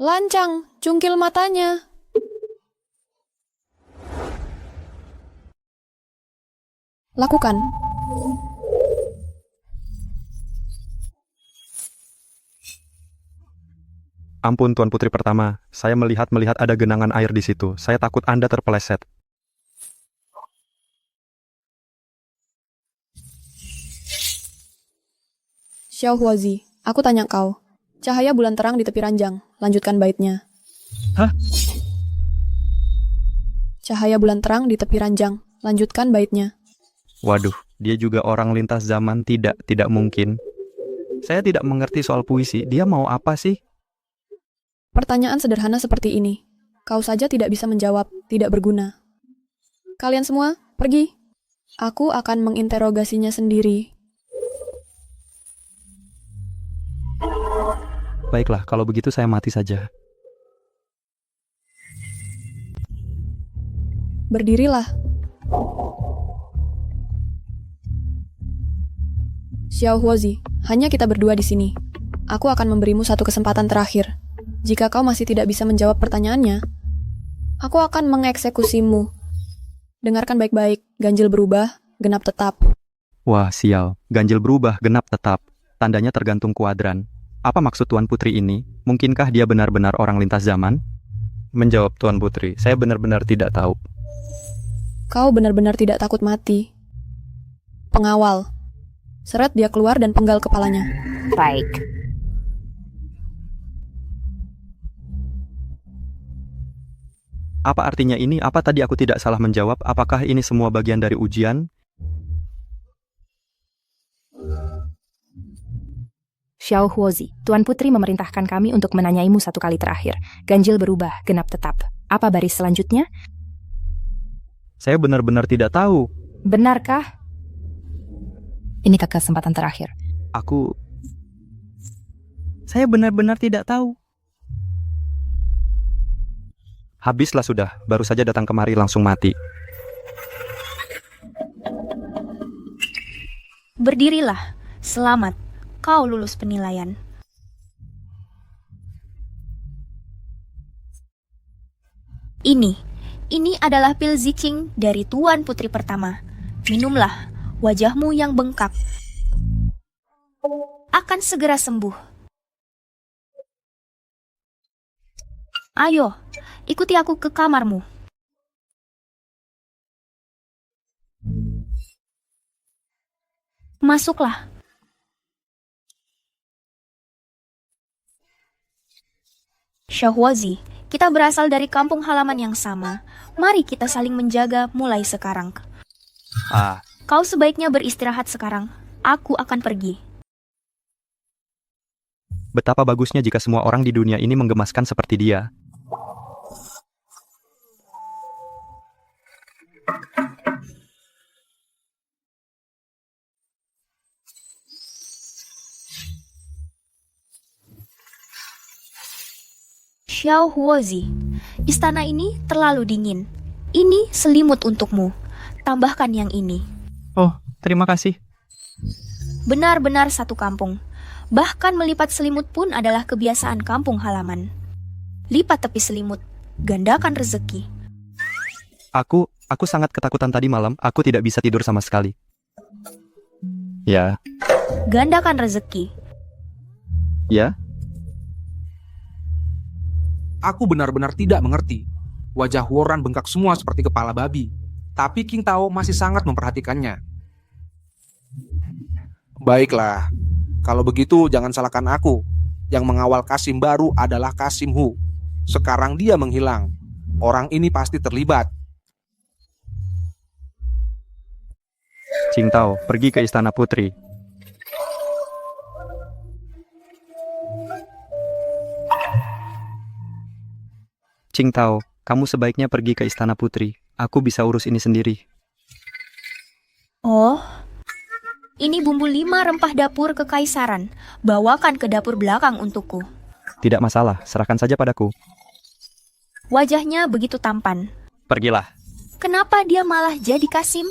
Lancang, cungkil matanya. Lakukan. Ampun Tuan Putri Pertama, saya melihat ada genangan air di situ. Saya takut Anda terpeleset. Xiao Huozi, aku tanya kau. Cahaya bulan terang di tepi ranjang. Lanjutkan baitnya. Hah? Cahaya bulan terang di tepi ranjang. Lanjutkan baitnya. Waduh, dia juga orang lintas zaman. Tidak mungkin. Saya tidak mengerti soal puisi. Dia mau apa sih? Pertanyaan sederhana seperti ini. Kau saja tidak bisa menjawab, tidak berguna. Kalian semua, pergi. Aku akan menginterogasinya sendiri. Baiklah, kalau begitu saya mati saja. Berdirilah. Xiao Huozi, hanya kita berdua di sini. Aku akan memberimu satu kesempatan terakhir. Jika kau masih tidak bisa menjawab pertanyaannya, aku akan mengeksekusimu. Dengarkan baik-baik, ganjil berubah, genap tetap. Wah, sial. Ganjil berubah, genap tetap. Tandanya tergantung kuadran. Apa maksud Tuan Putri ini? Mungkinkah dia benar-benar orang lintas zaman? Menjawab Tuan Putri, saya benar-benar tidak tahu. Kau benar-benar tidak takut mati. Pengawal. Seret dia keluar dan penggal kepalanya. Baik. Apa artinya ini? Apa tadi aku tidak salah menjawab? Apakah ini semua bagian dari ujian? Xiao Huozi, Tuan Putri memerintahkan kami untuk menanyaimu satu kali terakhir. Ganjil berubah, genap tetap. Apa baris selanjutnya? Saya benar-benar tidak tahu. Benarkah? Ini kesempatan terakhir. Saya benar-benar tidak tahu. Habislah sudah, baru saja datang kemari langsung mati. Berdirilah. Selamat. Kau lulus penilaian. Ini adalah pil Ziqing dari Tuan Putri Pertama. Minumlah. Wajahmu yang bengkak akan segera sembuh. Ayo, ikuti aku ke kamarmu. Masuklah. Xiao Huozi, kita berasal dari kampung halaman yang sama. Mari kita saling menjaga mulai sekarang. Kau sebaiknya beristirahat sekarang. Aku akan pergi. Betapa bagusnya jika semua orang di dunia ini menggemaskan seperti dia. Xiao Huozi, istana ini terlalu dingin. Ini selimut untukmu. Tambahkan yang ini. Oh, terima kasih. Benar-benar satu kampung. Bahkan melipat selimut pun adalah kebiasaan kampung halaman. Lipat tepi selimut, gandakan rezeki. Aku sangat ketakutan tadi malam. Aku tidak bisa tidur sama sekali. Ya. Gandakan rezeki. Ya? Aku benar-benar tidak mengerti. Wajah Warren bengkak semua seperti kepala babi. Tapi King Tao masih sangat memperhatikannya. Baiklah, kalau begitu jangan salahkan aku. Yang mengawal Kasim baru adalah Kasim Hu. Sekarang dia menghilang. Orang ini pasti terlibat. Qing Tao, pergi ke Istana Putri. Qing Tao, kamu sebaiknya pergi ke Istana Putri. Aku bisa urus ini sendiri. Oh, ini bumbu 5 rempah dapur kekaisaran. Bawakan ke dapur belakang untukku. Tidak masalah, serahkan saja padaku. Wajahnya begitu tampan. Pergilah. Kenapa dia malah jadi Kasim?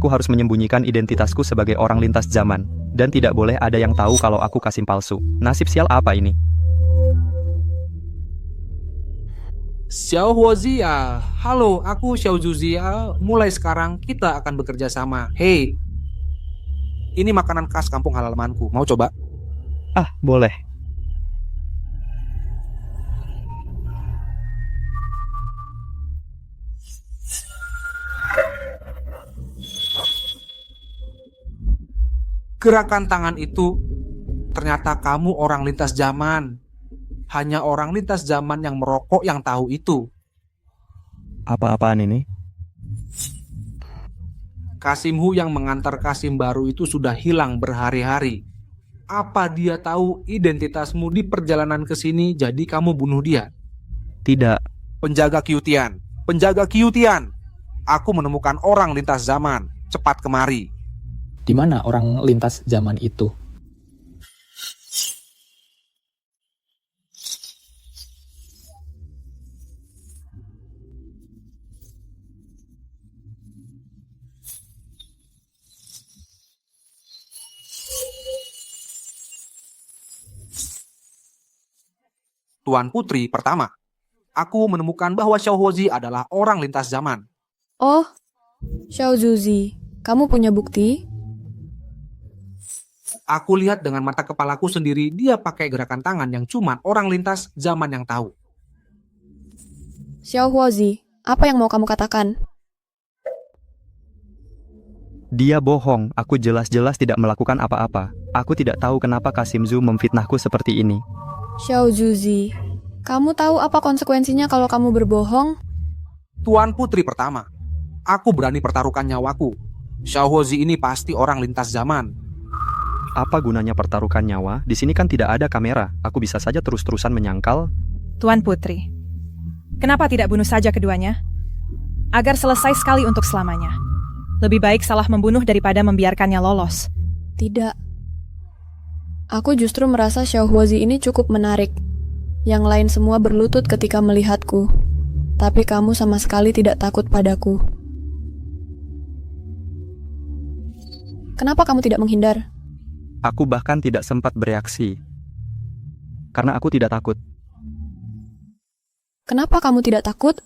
Aku harus menyembunyikan identitasku sebagai orang lintas zaman. Dan tidak boleh ada yang tahu kalau aku Kasim palsu. Nasib sial apa ini? Xiao Huozi ya, halo, aku Xiao Zuzi ya. Mulai sekarang kita akan bekerja sama. Hei, ini makanan khas kampung halamanku. Mau coba? Ah, boleh. Gerakan tangan itu, ternyata kamu orang lintas zaman. Hanya orang lintas zaman yang merokok yang tahu itu. Apa-apaan ini? Kasim Hu yang mengantar Kasim baru itu sudah hilang berhari-hari. Apa dia tahu identitasmu di perjalanan ke sini jadi kamu bunuh dia? Tidak. Penjaga Qiutian, penjaga Qiutian. Aku menemukan orang lintas zaman. Cepat kemari. Di mana orang lintas zaman itu? Tuan Putri pertama, aku menemukan bahwa Xiao Huozi adalah orang lintas zaman. Oh, Xiao Zuzi, kamu punya bukti? Aku lihat dengan mata kepalaku sendiri dia pakai gerakan tangan yang cuma orang lintas zaman yang tahu. Xiao Huozi, apa yang mau kamu katakan? Dia bohong, aku jelas-jelas tidak melakukan apa-apa. Aku tidak tahu kenapa Kasim Zhu memfitnahku seperti ini. Xiao Zuzi, kamu tahu apa konsekuensinya kalau kamu berbohong? Tuan Putri pertama, aku berani pertaruhkan nyawaku. Xiao Huozi ini pasti orang lintas zaman. Apa gunanya pertaruhkan nyawa? Di sini kan tidak ada kamera. Aku bisa saja terus-terusan menyangkal. Tuan Putri, kenapa tidak bunuh saja keduanya? Agar selesai sekali untuk selamanya. Lebih baik salah membunuh daripada membiarkannya lolos. Tidak. Aku justru merasa Xiao Huozi ini cukup menarik. Yang lain semua berlutut ketika melihatku. Tapi kamu sama sekali tidak takut padaku. Kenapa kamu tidak menghindar? Aku bahkan tidak sempat bereaksi. Karena aku tidak takut. Kenapa kamu tidak takut?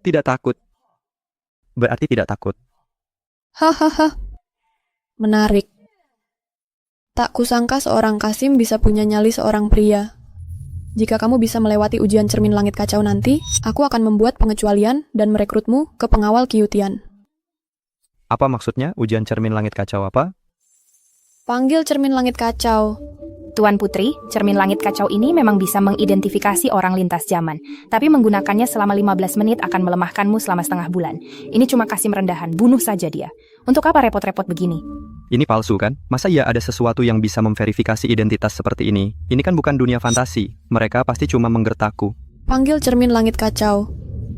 Tidak takut. Berarti tidak takut. Hahaha. Menarik. Tak kusangka seorang Kasim bisa punya nyali seorang pria. Jika kamu bisa melewati ujian cermin langit kacau nanti, aku akan membuat pengecualian dan merekrutmu ke pengawal Qiutian. Apa maksudnya ujian cermin langit kacau apa? Panggil cermin langit kacau. Tuan Putri, cermin langit kacau ini memang bisa mengidentifikasi orang lintas zaman. Tapi menggunakannya selama 15 menit akan melemahkanmu selama setengah bulan. Ini cuma Kasim rendahan, bunuh saja dia. Untuk apa repot-repot begini? Ini palsu kan? Masa ya ada sesuatu yang bisa memverifikasi identitas seperti ini? Ini kan bukan dunia fantasi. Mereka pasti cuma menggertakku. Panggil cermin langit kacau.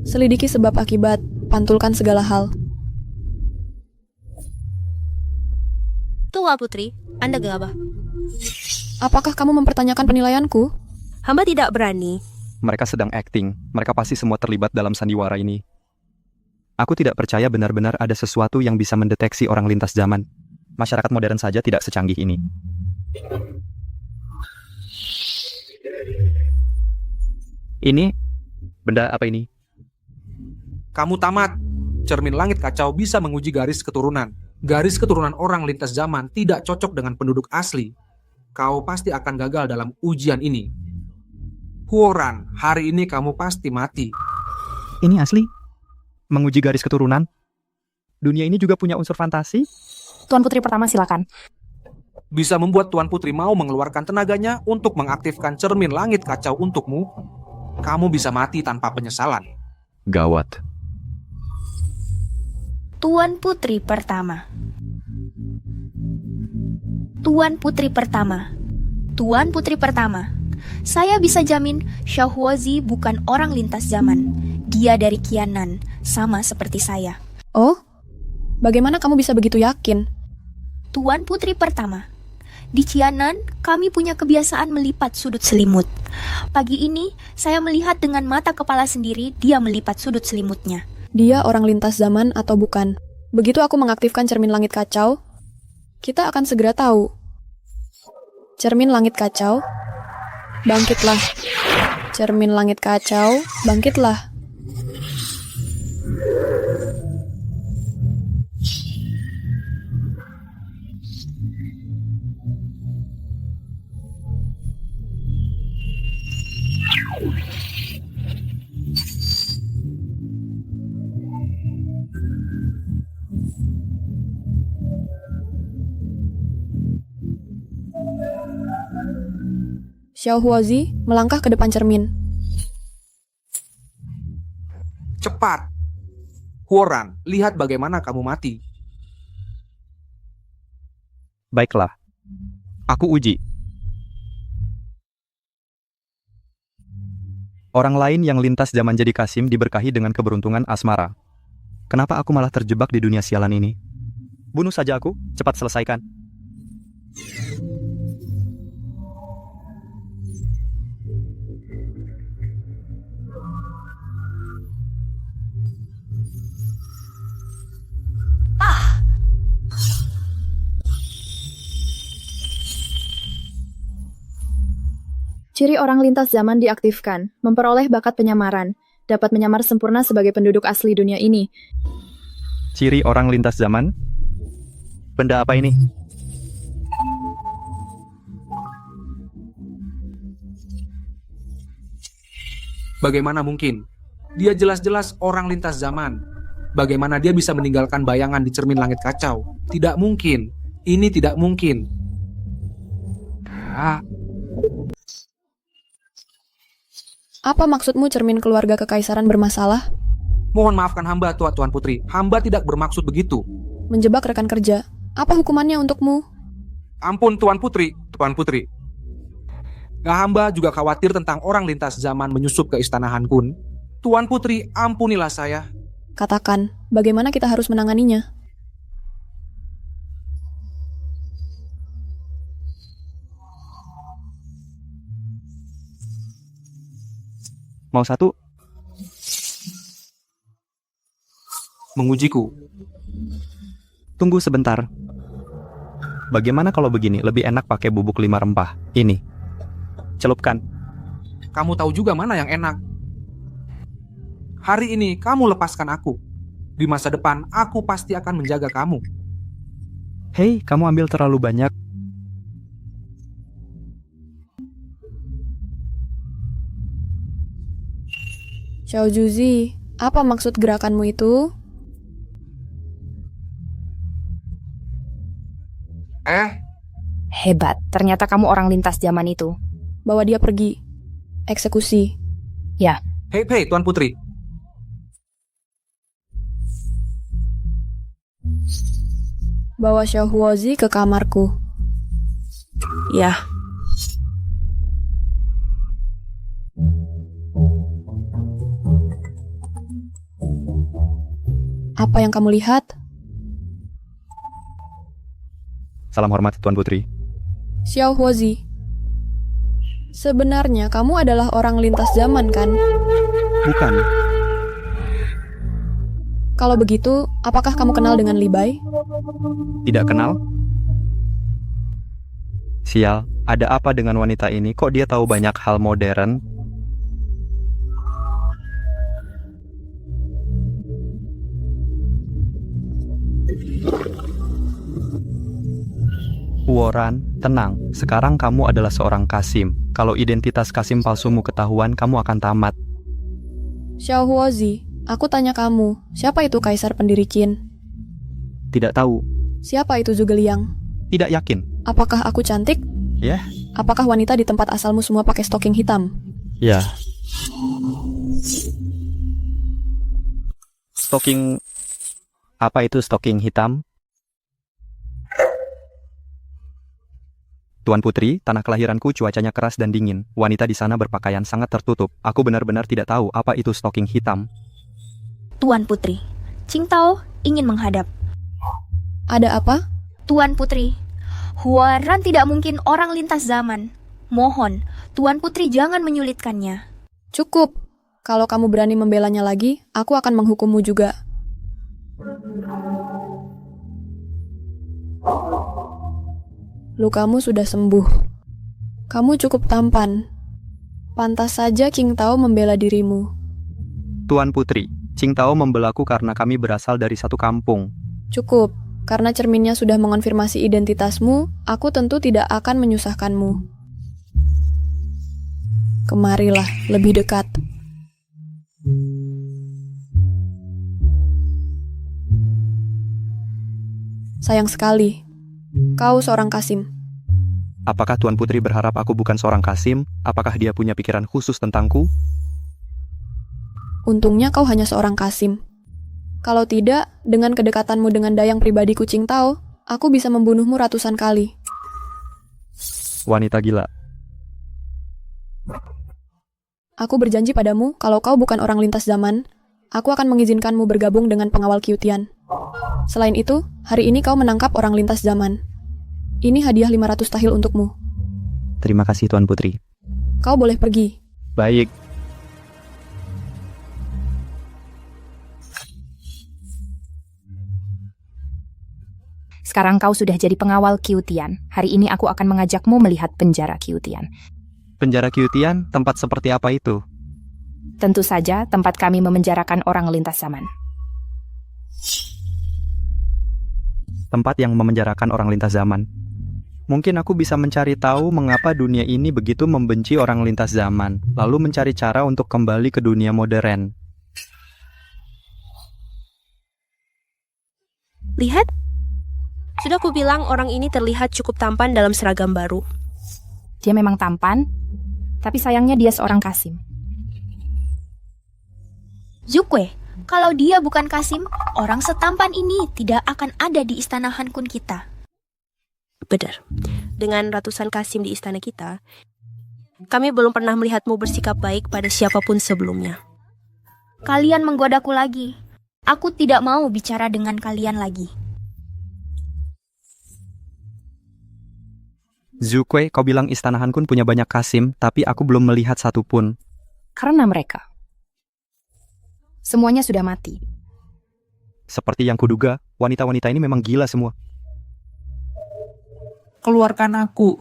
Selidiki sebab akibat, pantulkan segala hal. Tuan Putri, Anda gegabah. Apakah kamu mempertanyakan penilaianku? Hamba tidak berani. Mereka sedang acting. Mereka pasti semua terlibat dalam sandiwara ini. Aku tidak percaya benar-benar ada sesuatu yang bisa mendeteksi orang lintas zaman. Masyarakat modern saja tidak secanggih ini. Ini? Benda apa ini? Kamu tamat. Cermin langit kacau bisa menguji garis keturunan. Garis keturunan orang lintas zaman tidak cocok dengan penduduk asli. Kau pasti akan gagal dalam ujian ini. Huoran, hari ini kamu pasti mati. Ini asli? Menguji garis keturunan? Dunia ini juga punya unsur fantasi? Tuan Putri pertama silakan. Bisa membuat Tuan Putri mau mengeluarkan tenaganya untuk mengaktifkan cermin langit kacau untukmu. Kamu bisa mati tanpa penyesalan. Gawat. Tuan Putri pertama. Tuan Putri pertama. Tuan Putri pertama. Saya bisa jamin Xiao Huozi bukan orang lintas zaman. Dia dari Qianan, sama seperti saya. Oh? Bagaimana kamu bisa begitu yakin? Tuan Putri pertama. Di Qianan, kami punya kebiasaan melipat sudut selimut. Pagi ini, saya melihat dengan mata kepala sendiri dia melipat sudut selimutnya. dia orang lintas zaman atau bukan. Begitu aku mengaktifkan cermin langit kacau, kita akan segera tahu. Cermin langit kacau, bangkitlah. Cermin langit kacau, bangkitlah. Xiao Huozi melangkah ke depan cermin. Cepat! Huoran, lihat bagaimana kamu mati. Baiklah. Aku uji. Orang lain yang lintas zaman jadi Kasim diberkahi dengan keberuntungan asmara. Kenapa aku malah terjebak di dunia sialan ini? Bunuh saja aku, cepat selesaikan. Ciri orang lintas zaman diaktifkan, memperoleh bakat penyamaran, dapat menyamar sempurna sebagai penduduk asli dunia ini. Ciri orang lintas zaman? Benda apa ini? Bagaimana mungkin? Dia jelas-jelas orang lintas zaman. Bagaimana dia bisa meninggalkan bayangan di cermin langit kacau? Tidak mungkin. Ini tidak mungkin. Apa maksudmu cermin keluarga kekaisaran bermasalah? Mohon maafkan hamba, Tuan Putri. Hamba tidak bermaksud begitu. Menjebak rekan kerja. Apa hukumannya untukmu? Ampun, Tuan Putri. Tuan Putri. Hamba juga khawatir tentang orang lintas zaman menyusup ke istana Han Kun. Tuan Putri, ampunilah saya. Katakan, bagaimana kita harus menanganinya? Mau satu? Mengujiku. Tunggu sebentar. Bagaimana kalau begini, lebih enak pakai bubuk 5 rempah. Ini. Celupkan. Kamu tahu juga mana yang enak. Hari ini kamu lepaskan aku. Di masa depan aku pasti akan menjaga kamu. Hei, kamu ambil terlalu banyak. Xiao Juzi, apa maksud gerakanmu itu? Hebat, ternyata kamu orang lintas zaman itu. Bawa dia pergi. Eksekusi. Ya, Hei, Tuan Putri. Bawa Xiao Huozi ke kamarku. Ya, Apa yang kamu lihat? Salam hormat, Tuan Putri. Xiao Huozi. Sebenarnya kamu adalah orang lintas zaman, kan? Bukan. Kalau begitu, apakah kamu kenal dengan Li Bai? Tidak kenal? Sial, ada apa dengan wanita ini? Kok dia tahu banyak hal modern? Huoran, tenang. Sekarang kamu adalah seorang Kasim. Kalau identitas Kasim palsumu ketahuan, kamu akan tamat. Xiao Huozi, aku tanya kamu, siapa itu kaisar pendiri Qin? Tidak tahu. Siapa itu Zhuge Liang? Tidak yakin. Apakah aku cantik? Ya? Apakah wanita di tempat asalmu semua pakai stocking hitam? Ya. Stocking... Apa itu stocking hitam? Tuan Putri, tanah kelahiranku cuacanya keras dan dingin. Wanita di sana berpakaian sangat tertutup. Aku benar-benar tidak tahu apa itu stocking hitam. Tuan Putri, Qingtao ingin menghadap. Ada apa? Tuan Putri, Huoran tidak mungkin orang lintas zaman. Mohon, Tuan Putri jangan menyulitkannya. Cukup. Kalau kamu berani membelanya lagi, aku akan menghukummu juga. Lukamu sudah sembuh. Kamu cukup tampan. Pantas saja King Tao membela dirimu. Tuan Putri, Qingtao membelaku karena kami berasal dari satu kampung. Cukup, karena cerminnya sudah mengonfirmasi identitasmu, aku tentu tidak akan menyusahkanmu. Kemarilah, lebih dekat. Sayang sekali, kau seorang Kasim. Apakah Tuan Putri berharap aku bukan seorang Kasim? Apakah dia punya pikiran khusus tentangku? Untungnya kau hanya seorang Kasim. Kalau tidak, dengan kedekatanmu dengan dayang pribadi Kucing Tao, aku bisa membunuhmu ratusan kali. Wanita gila. Aku berjanji padamu, kalau kau bukan orang lintas zaman, aku akan mengizinkanmu bergabung dengan pengawal Kyutian. Selain itu, hari ini kau menangkap orang lintas zaman. Ini hadiah 500 tahil untukmu. Terima kasih Tuan Putri. Kau boleh pergi. Baik. Sekarang kau sudah jadi pengawal Kyutian. Hari ini aku akan mengajakmu melihat penjara Kyutian. Penjara Kyutian, tempat seperti apa itu? Tentu saja tempat kami memenjarakan orang lintas zaman. Tempat yang memenjarakan orang lintas zaman. Mungkin aku bisa mencari tahu mengapa dunia ini begitu membenci orang lintas zaman, lalu mencari cara untuk kembali ke dunia modern. Lihat, sudah kubilang orang ini terlihat cukup tampan dalam seragam baru. Dia memang tampan, tapi sayangnya dia seorang Kasim. Zukwe, kalau dia bukan Kasim, orang setampan ini tidak akan ada di istana Han Kun kita. Benar. Dengan ratusan Kasim di istana kita, kami belum pernah melihatmu bersikap baik pada siapapun sebelumnya. Kalian menggodaku lagi. Aku tidak mau bicara dengan kalian lagi. Zukwe, kau bilang istana Han Kun punya banyak Kasim, tapi aku belum melihat satupun. Karena mereka semuanya sudah mati. Seperti yang kuduga, wanita-wanita ini memang gila semua. Keluarkan aku.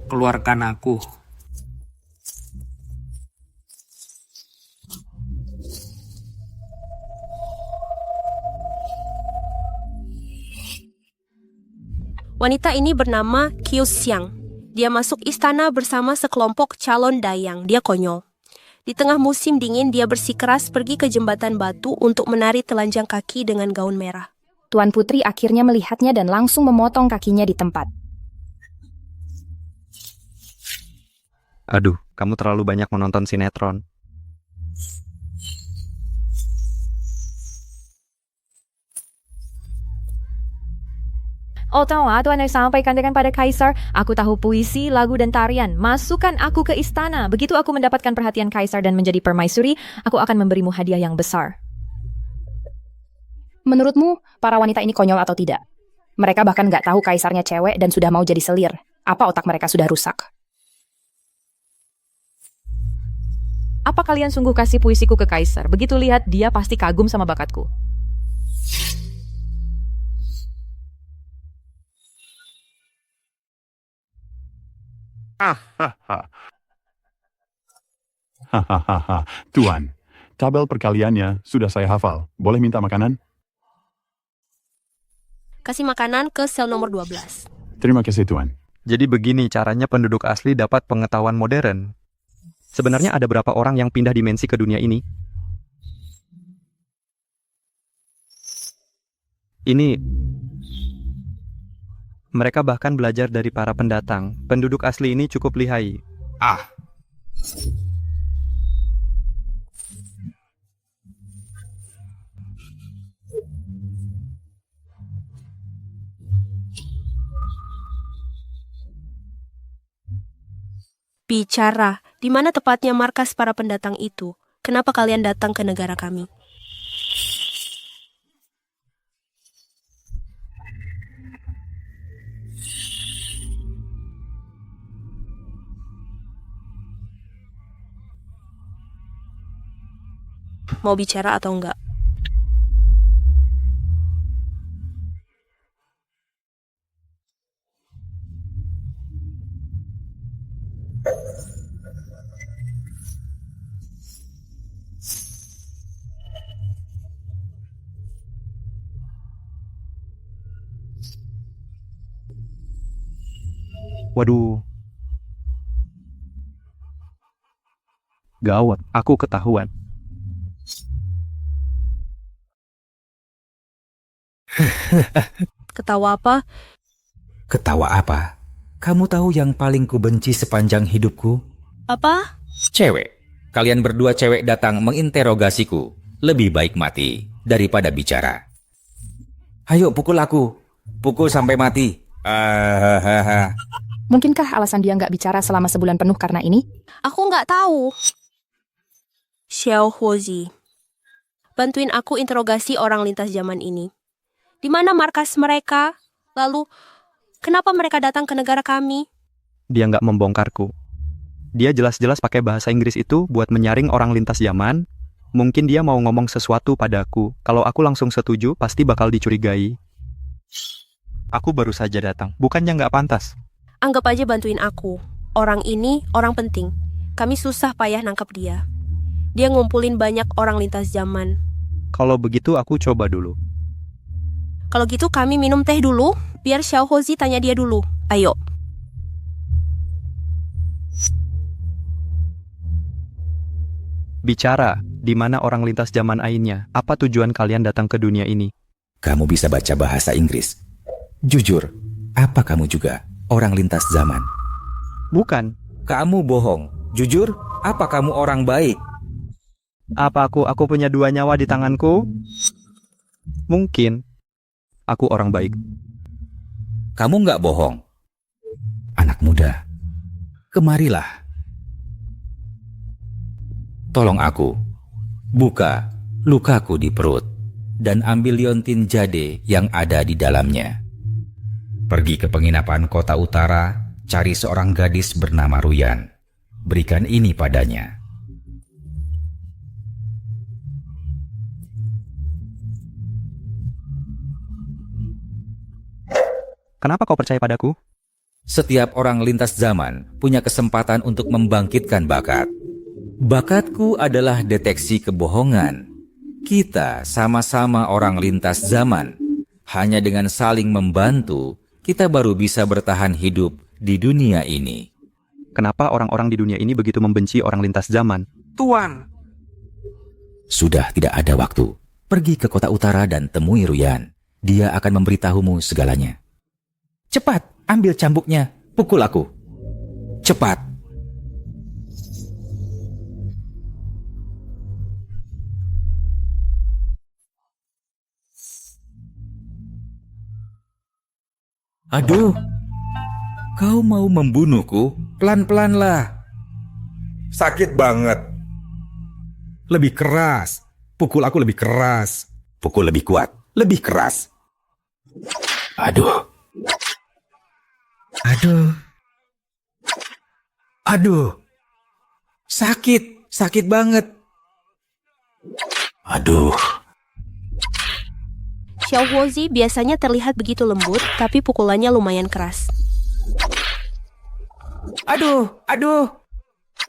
Keluarkan aku. Wanita ini bernama Qiu Xiang. Dia masuk istana bersama sekelompok calon dayang. Dia konyol. Di tengah musim dingin, dia bersikeras pergi ke jembatan batu untuk menari telanjang kaki dengan gaun merah. Tuan Putri akhirnya melihatnya dan langsung memotong kakinya di tempat. Aduh, kamu terlalu banyak menonton sinetron. Oh tahu Tuan yang sampaikan dengan pada Kaisar, aku tahu puisi, lagu dan tarian. Masukkan aku ke istana. Begitu aku mendapatkan perhatian Kaisar dan menjadi permaisuri, aku akan memberimu hadiah yang besar. Menurutmu, para wanita ini konyol atau tidak? Mereka bahkan nggak tahu Kaisarnya cewek dan sudah mau jadi selir. Apa otak mereka sudah rusak? Apa kalian sungguh kasih puisiku ke Kaisar? Begitu lihat, dia pasti kagum sama bakatku. Hahaha, Tuan, tabel perkaliannya sudah saya hafal. Boleh minta makanan? Kasih makanan ke sel nomor 12. Terima kasih, Tuan. Jadi begini caranya penduduk asli dapat pengetahuan modern. Sebenarnya ada berapa orang yang pindah dimensi ke dunia ini? Mereka bahkan belajar dari para pendatang. Penduduk asli ini cukup lihai. Bicara, di mana tepatnya markas para pendatang itu? Kenapa kalian datang ke negara kami? mau bicara atau enggak. Waduh. Gawat, aku ketahuan. Ketawa apa? Ketawa apa? Kamu tahu yang paling kubenci sepanjang hidupku? Apa? Cewek. Kalian berdua cewek datang menginterogasiku. Lebih baik mati daripada bicara. Ayo pukul aku. Pukul sampai mati. Mungkinkah alasan dia nggak bicara selama sebulan penuh karena ini? Aku nggak tahu. Xiao Huozi, bantuin aku interogasi orang lintas zaman ini. Di mana markas mereka? Lalu, kenapa mereka datang ke negara kami? Dia nggak membongkarku. Dia jelas-jelas pakai bahasa Inggris itu buat menyaring orang lintas zaman. Mungkin dia mau ngomong sesuatu padaku. Kalau aku langsung setuju, pasti bakal dicurigai. Aku baru saja datang, bukannya nggak pantas. Anggap aja bantuin aku. Orang ini orang penting. Kami susah payah nangkap dia. Dia ngumpulin banyak orang lintas zaman. Kalau begitu aku coba dulu. Kalau gitu kami minum teh dulu, biar Xiao Huozi tanya dia dulu. Ayo. Bicara, di mana orang lintas zaman lainnya? Apa tujuan kalian datang ke dunia ini? Kamu bisa baca bahasa Inggris. Jujur, apa kamu juga orang lintas zaman? Bukan. Kamu bohong. Jujur, apa kamu orang baik? Apa aku punya 2 nyawa di tanganku? Mungkin. Aku orang baik. Kamu nggak bohong. Anak muda, kemarilah. Tolong aku. Buka lukaku di perut dan ambil liontin jade yang ada di dalamnya. Pergi ke penginapan kota utara, cari seorang gadis bernama Ruyan. Berikan ini padanya. Kenapa kau percaya padaku? Setiap orang lintas zaman punya kesempatan untuk membangkitkan bakat. Bakatku adalah deteksi kebohongan. Kita sama-sama orang lintas zaman. Hanya dengan saling membantu, kita baru bisa bertahan hidup di dunia ini. Kenapa orang-orang di dunia ini begitu membenci orang lintas zaman? Tuan, Sudah tidak ada waktu. Pergi ke kota utara dan temui Ruyan. Dia akan memberitahumu segalanya. Cepat, ambil cambuknya. Pukul aku. Cepat. Aduh, kau mau membunuhku? Pelan-pelanlah. Sakit banget. Lebih keras. Pukul aku lebih keras. Pukul lebih kuat. Lebih keras. Aduh. Aduh. Aduh. Sakit. Sakit banget. Aduh. Xiao Huozi biasanya terlihat begitu lembut, tapi pukulannya lumayan keras. Aduh. Aduh.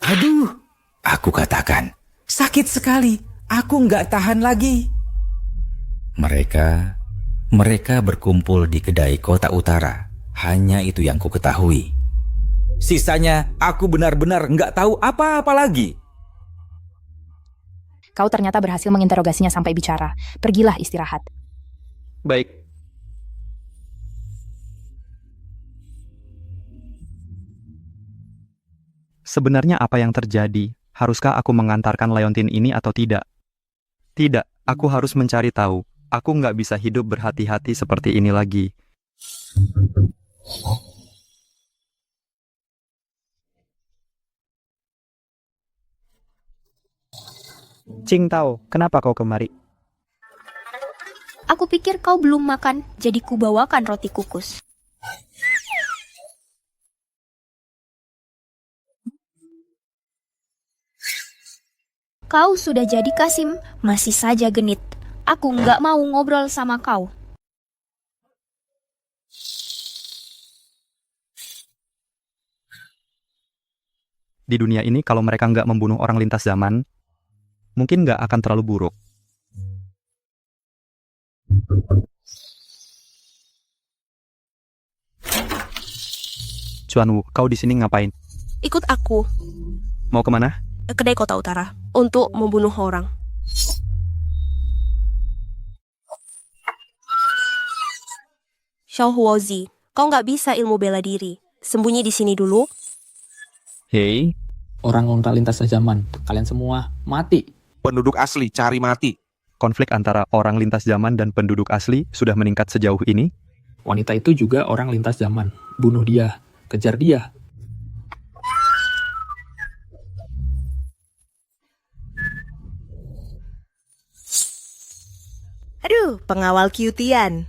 Aduh. Aku katakan, sakit sekali. Aku nggak tahan lagi. Mereka berkumpul di kedai kota utara. Hanya itu yang ku ketahui. Sisanya aku benar-benar nggak tahu apa-apa lagi. Kau ternyata berhasil menginterogasinya sampai bicara. Pergilah istirahat. Baik. Sebenarnya apa yang terjadi? Haruskah aku mengantarkan leontin ini atau tidak? Tidak, aku harus mencari tahu. Aku nggak bisa hidup berhati-hati seperti ini lagi. Qing Tao, kenapa kau kemari? Aku pikir kau belum makan, jadi kubawakan roti kukus. Kau sudah jadi Kasim, masih saja genit. Aku nggak mau ngobrol sama kau. Di dunia ini kalau mereka nggak membunuh orang lintas zaman, mungkin nggak akan terlalu buruk. Chuan Wu, kau di sini ngapain? Ikut aku Mau kemana? ke kedai kota utara untuk membunuh orang. Xiao Huozi, kau nggak bisa ilmu bela diri. Sembunyi di sini dulu. Hei, Orang lintas zaman, kalian semua mati. Penduduk asli cari mati. konflik antara orang lintas zaman dan penduduk asli sudah meningkat sejauh ini? Wanita itu juga orang lintas zaman. Bunuh dia, kejar dia. Aduh, pengawal Qtian.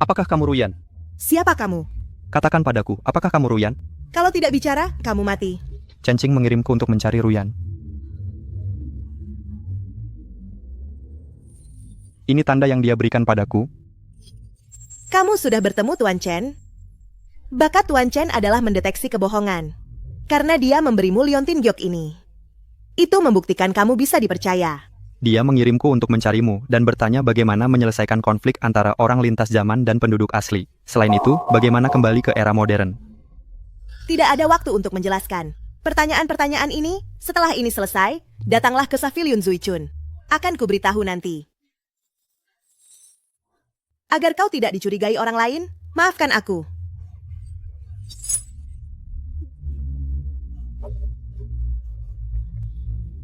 Apakah kamu Ruyan? Siapa kamu? Katakan padaku, apakah kamu Ruyan? Kalau tidak bicara, kamu mati. Chen Qing mengirimku untuk mencari Ruyan. Ini tanda yang dia berikan padaku. Kamu sudah bertemu Tuan Chen? Bakat Tuan Chen adalah mendeteksi kebohongan. Karena dia memberimu liontin giok ini. Itu membuktikan kamu bisa dipercaya. Dia mengirimku untuk mencarimu dan bertanya bagaimana menyelesaikan konflik antara orang lintas zaman dan penduduk asli. Selain itu, bagaimana kembali ke era modern. Tidak ada waktu untuk menjelaskan. Pertanyaan-pertanyaan ini, setelah ini selesai, datanglah ke Savilion Zuichun. Akan kuberitahu nanti. Agar kau tidak dicurigai orang lain, maafkan aku.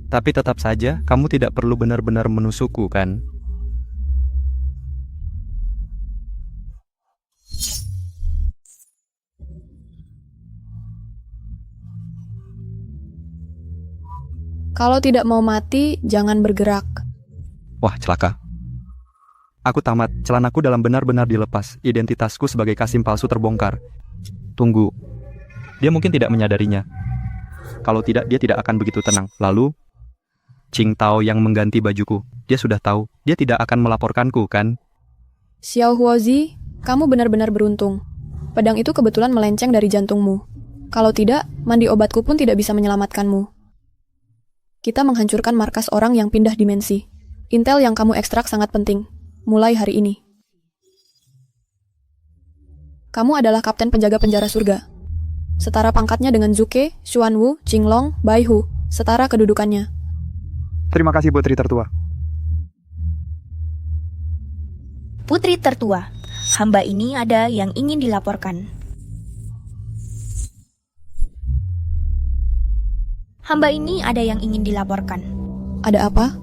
Tapi tetap saja, kamu tidak perlu benar-benar menusukku, kan? Kalau tidak mau mati, jangan bergerak. Wah, celaka. Aku tamat, celanaku dalam benar-benar dilepas. Identitasku sebagai Kasim palsu terbongkar. Tunggu. Dia mungkin tidak menyadarinya. Kalau tidak, dia tidak akan begitu tenang. Lalu, Qing Tao yang mengganti bajuku. Dia sudah tahu. Dia tidak akan melaporkanku, kan? Xiao Huozi, kamu benar-benar beruntung. Pedang itu kebetulan melenceng dari jantungmu. Kalau tidak, mandi obatku pun tidak bisa menyelamatkanmu. Kita menghancurkan markas orang yang pindah dimensi. Intel yang kamu ekstrak sangat penting. Mulai hari ini. Kamu adalah kapten penjaga penjara surga. Setara pangkatnya dengan Zuke, Xuan Wu, Qinglong, Bai Hu. Setara kedudukannya. Terima kasih, Putri Tertua. Putri Tertua, hamba ini ada yang ingin dilaporkan. Hamba ini ada yang ingin dilaporkan. Ada apa?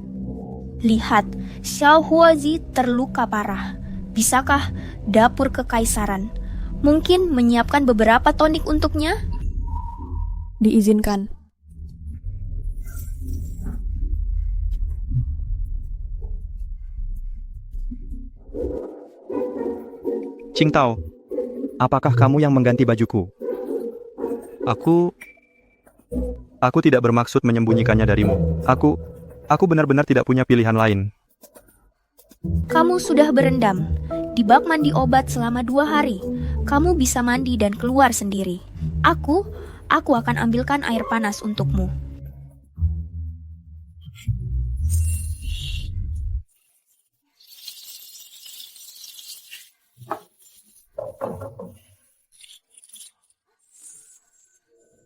Lihat, Xiao Huozi terluka parah. Bisakah dapur kekaisaran mungkin menyiapkan beberapa tonik untuknya? Diizinkan. Qing Tao, apakah kamu yang mengganti bajuku? Aku tidak bermaksud menyembunyikannya darimu. Aku benar-benar tidak punya pilihan lain. Kamu sudah berendam di bak mandi obat selama 2 hari. Kamu bisa mandi dan keluar sendiri. Aku akan ambilkan air panas untukmu.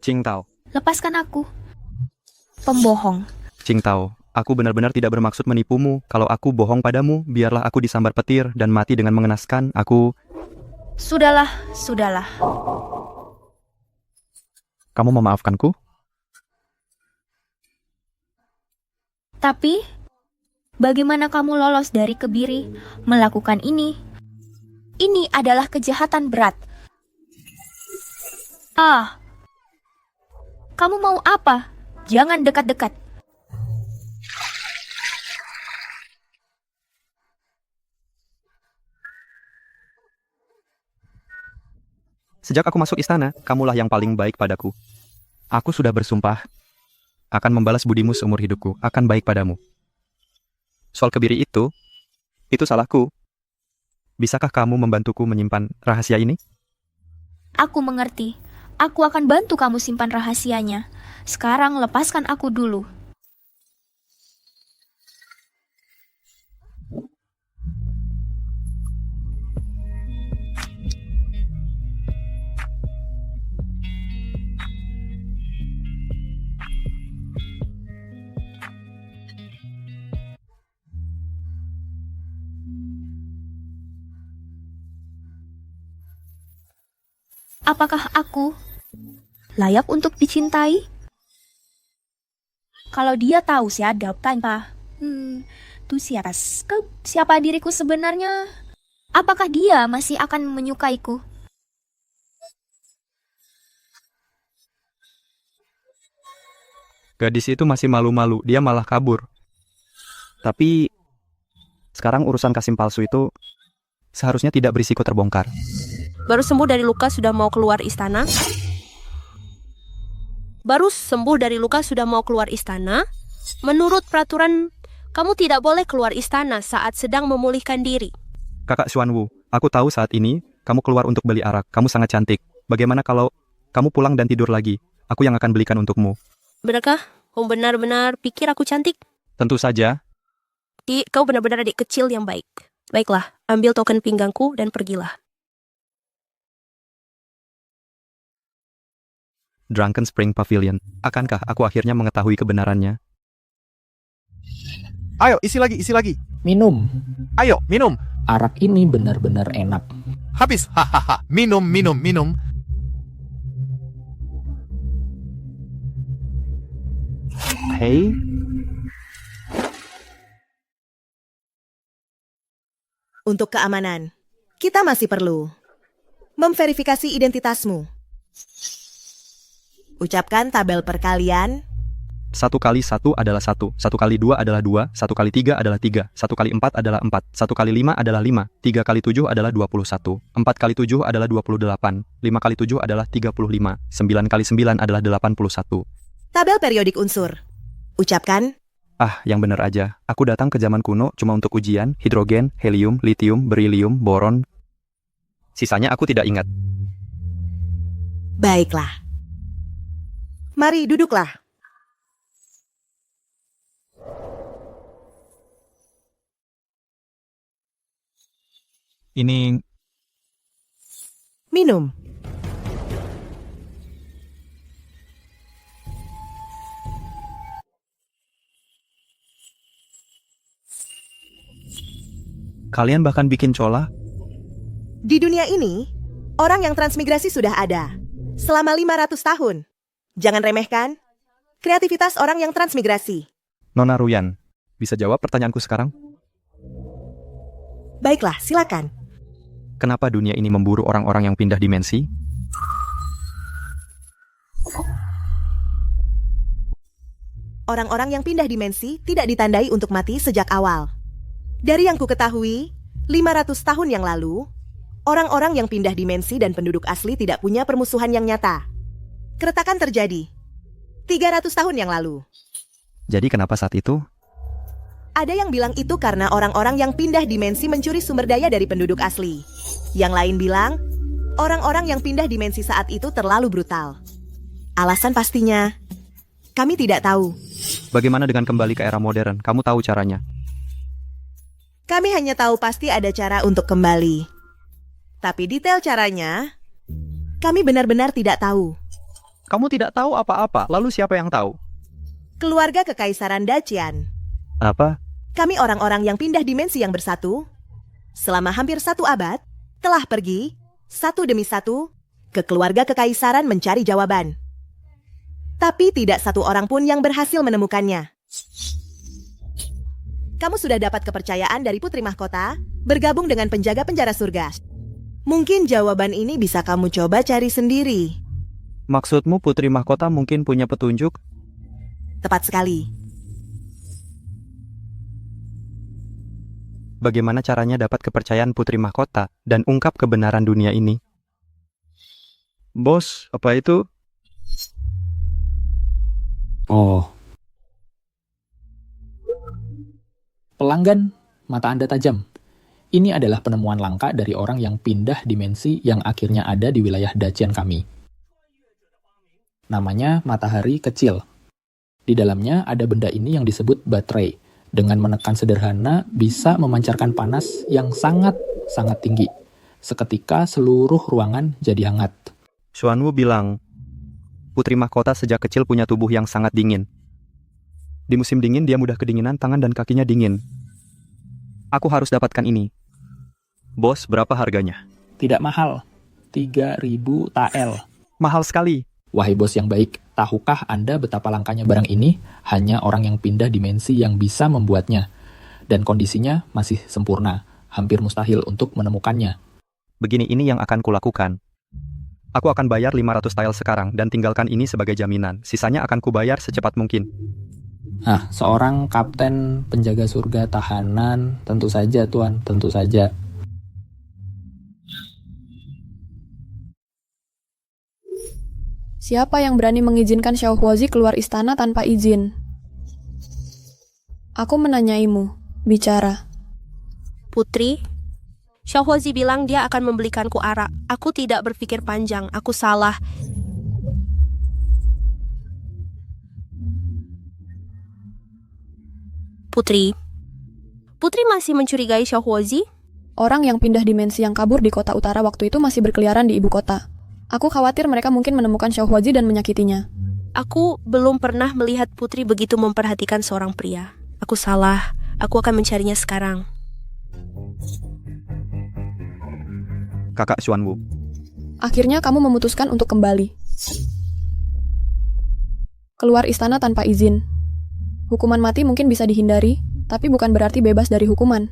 Qing Tao, Lepaskan aku. Pembohong. Qing Tao, aku benar-benar tidak bermaksud menipumu. Kalau aku bohong padamu, biarlah aku disambar petir dan mati dengan mengenaskan. Sudahlah. Kamu memaafkanku? Tapi, bagaimana kamu lolos dari kebiri melakukan ini? Ini adalah kejahatan berat. Kamu mau apa? Jangan dekat-dekat. Sejak aku masuk istana, kamulah yang paling baik padaku. Aku sudah bersumpah. akan membalas budimu seumur hidupku, akan baik padamu. Soal kebiri itu salahku. Bisakah kamu membantuku menyimpan rahasia ini? Aku mengerti. Aku akan bantu kamu simpan rahasianya. Sekarang lepaskan aku dulu. Apakah aku layak untuk dicintai? Kalau dia tahu siadap tanpa tu siapa diriku sebenarnya? Apakah dia masih akan menyukaiku? Gadis itu masih malu-malu, dia malah kabur. Tapi sekarang urusan Kasim palsu itu seharusnya tidak berisiko terbongkar. Baru sembuh dari luka sudah mau keluar istana? Menurut peraturan, kamu tidak boleh keluar istana saat sedang memulihkan diri. Kakak Xuanwu, aku tahu saat ini kamu keluar untuk beli arak. Kamu sangat cantik. Bagaimana kalau kamu pulang dan tidur lagi? Aku yang akan belikan untukmu. Benarkah? Kau benar-benar pikir aku cantik? Tentu saja. Kau benar-benar adik kecil yang baik. Baiklah, ambil token pinggangku dan pergilah. Drunken Spring Pavilion. Akankah aku akhirnya mengetahui kebenarannya? Ayo, isi lagi. Minum. Ayo, minum. Arak ini benar-benar enak. Habis, hahaha. Minum. Hei, Untuk keamanan, kita masih perlu memverifikasi identitasmu. Ucapkan tabel perkalian. 1 kali 1 adalah 1, 1 kali 2 adalah 2, 1 kali 3 adalah 3, 1 kali 4 adalah 4, 1 kali 5 adalah 5, 3 kali 7 adalah 21, 4 kali 7 adalah 28, 5 kali 7 adalah 35, 9 kali 9 adalah 81. Tabel periodik unsur. Ucapkan. Yang benar aja. Aku datang ke zaman kuno cuma untuk ujian, hidrogen, helium, litium, berilium, boron. Sisanya aku tidak ingat. Baiklah. Mari duduklah. Ini minum. Kalian bahkan bikin cola? Di dunia ini, orang yang transmigrasi sudah ada selama 500 tahun. Jangan remehkan kreativitas orang yang transmigrasi. Nona Ruyan, bisa jawab pertanyaanku sekarang? Baiklah, silakan. Kenapa dunia ini memburu orang-orang yang pindah dimensi? Orang-orang yang pindah dimensi tidak ditandai untuk mati sejak awal. Dari yang ku ketahui, 500 tahun yang lalu, orang-orang yang pindah dimensi dan penduduk asli tidak punya permusuhan yang nyata. Keretakan terjadi 300 tahun yang lalu. Jadi kenapa saat itu? Ada yang bilang itu karena orang-orang yang pindah dimensi mencuri sumber daya dari penduduk asli. Yang lain bilang, orang-orang yang pindah dimensi saat itu terlalu brutal. Alasan pastinya, kami tidak tahu. Bagaimana dengan kembali ke era modern? Kamu tahu caranya? Kami hanya tahu pasti ada cara untuk kembali. Tapi detail caranya, kami benar-benar tidak tahu. Kamu tidak tahu apa-apa, lalu siapa yang tahu? Keluarga Kekaisaran Dacian. Apa? Kami orang-orang yang pindah dimensi yang bersatu, selama hampir 1 abad, telah pergi, satu demi satu, ke keluarga Kekaisaran mencari jawaban. Tapi tidak satu orang pun yang berhasil menemukannya. Kamu sudah dapat kepercayaan dari Putri Mahkota, bergabung dengan penjaga penjara surga. Mungkin jawaban ini bisa kamu coba cari sendiri. Maksudmu Putri Mahkota mungkin punya petunjuk? Tepat sekali. Bagaimana caranya dapat kepercayaan Putri Mahkota dan ungkap kebenaran dunia ini? Bos, apa itu? Oh, Pelanggan, mata Anda tajam. Ini adalah penemuan langka dari orang yang pindah dimensi yang akhirnya ada di wilayah Dacian kami. Namanya matahari kecil. Di dalamnya ada benda ini yang disebut baterai. Dengan menekan sederhana bisa memancarkan panas yang sangat tinggi. Seketika seluruh ruangan jadi hangat. Xuanwu bilang, putri mahkota sejak kecil punya tubuh yang sangat dingin. Di musim dingin dia mudah kedinginan, tangan dan kakinya dingin. Aku harus dapatkan ini. Bos, berapa harganya? Tidak mahal. 3.000 tael. Mahal sekali. Wahai bos yang baik, tahukah Anda betapa langkanya barang ini? Hanya orang yang pindah dimensi yang bisa membuatnya. Dan kondisinya masih sempurna. Hampir mustahil untuk menemukannya. Begini ini yang akan kulakukan. Aku akan bayar 500 tael sekarang dan tinggalkan ini sebagai jaminan. Sisanya akan kubayar secepat mungkin. Seorang kapten penjaga surga tahanan, tentu saja Tuan, tentu saja. Siapa yang berani mengizinkan Xiao Huozi keluar istana tanpa izin? Aku menanyaimu, bicara. Putri, Xiao Huozi bilang dia akan membelikanku arak. Aku tidak berpikir panjang, aku salah. Putri masih mencurigai Xiao Huozi? Orang yang pindah dimensi yang kabur di kota utara waktu itu masih berkeliaran di ibu kota. Aku khawatir mereka mungkin menemukan Xiao Huozi dan menyakitinya. Aku belum pernah melihat Putri begitu memperhatikan seorang pria. Aku salah, aku akan mencarinya sekarang. Kakak Xuanwu. Akhirnya kamu memutuskan untuk kembali. Keluar istana tanpa izin. Hukuman mati mungkin bisa dihindari, tapi bukan berarti bebas dari hukuman.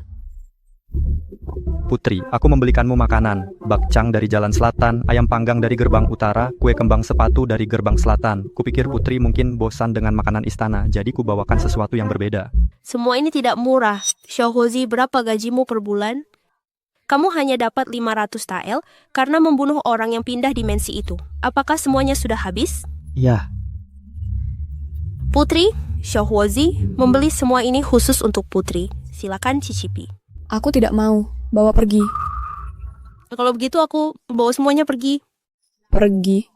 Putri, aku membelikanmu makanan. Bakcang dari jalan selatan, ayam panggang dari gerbang utara, kue kembang sepatu dari gerbang selatan. Kupikir Putri mungkin bosan dengan makanan istana, jadi kubawakan sesuatu yang berbeda. Semua ini tidak murah. Xiao Huozi, berapa gajimu per bulan? Kamu hanya dapat 500 tael karena membunuh orang yang pindah dimensi itu. Apakah semuanya sudah habis? Ya. Putri, Xiao Huozi membeli semua ini khusus untuk Putri. Silakan cicipi. Aku tidak mau. Bawa pergi. Kalau begitu aku bawa semuanya pergi. Pergi.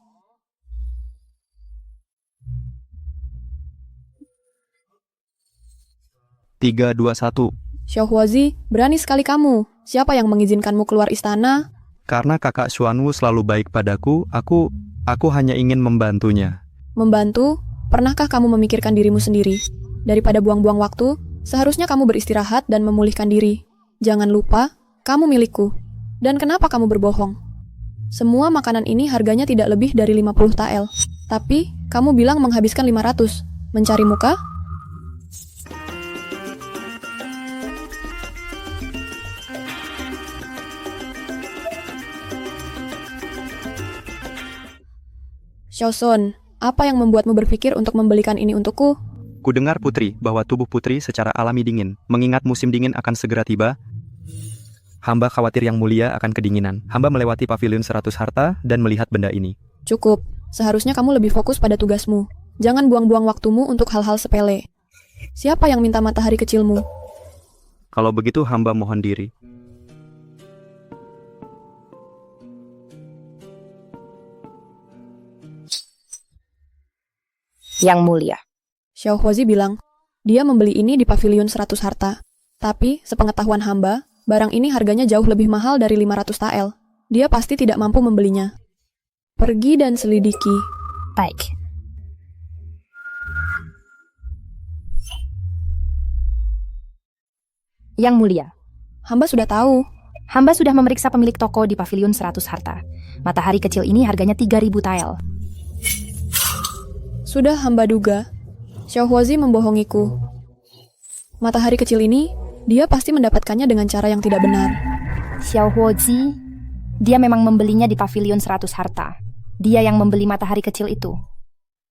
Tiga, 2, 1. Xiao Huozi, berani sekali kamu. Siapa yang mengizinkanmu keluar istana? Karena kakak Xuanwu selalu baik padaku, aku hanya ingin membantunya. Membantu? Pernahkah kamu memikirkan dirimu sendiri? Daripada buang-buang waktu, seharusnya kamu beristirahat dan memulihkan diri. Jangan lupa, kamu milikku. Dan kenapa kamu berbohong? Semua makanan ini harganya tidak lebih dari 50 tael. Tapi, kamu bilang menghabiskan 500. Mencari muka? Xiaosun, apa yang membuatmu berpikir untuk membelikan ini untukku? Kudengar Putri bahwa tubuh Putri secara alami dingin. Mengingat musim dingin akan segera tiba, hamba khawatir yang mulia akan kedinginan. Hamba melewati pavilion 100 harta dan melihat benda ini. Cukup. Seharusnya kamu lebih fokus pada tugasmu. Jangan buang-buang waktumu untuk hal-hal sepele. Siapa yang minta matahari kecilmu? Kalau begitu hamba mohon diri. Yang mulia. Xiao Huozi bilang, dia membeli ini di pavilion 100 harta. Tapi, sepengetahuan hamba, barang ini harganya jauh lebih mahal dari 500 tael. Dia pasti tidak mampu membelinya. Pergi dan selidiki. Baik. Yang mulia. Hamba sudah tahu. Hamba sudah memeriksa pemilik toko di pavilion 100 harta. Matahari kecil ini harganya 3.000 tael. Sudah hamba duga. Xiao Huozi membohongiku. Matahari kecil ini, dia pasti mendapatkannya dengan cara yang tidak benar. Xiao Huozi, dia memang membelinya di pavilion 100 harta. Dia yang membeli matahari kecil itu.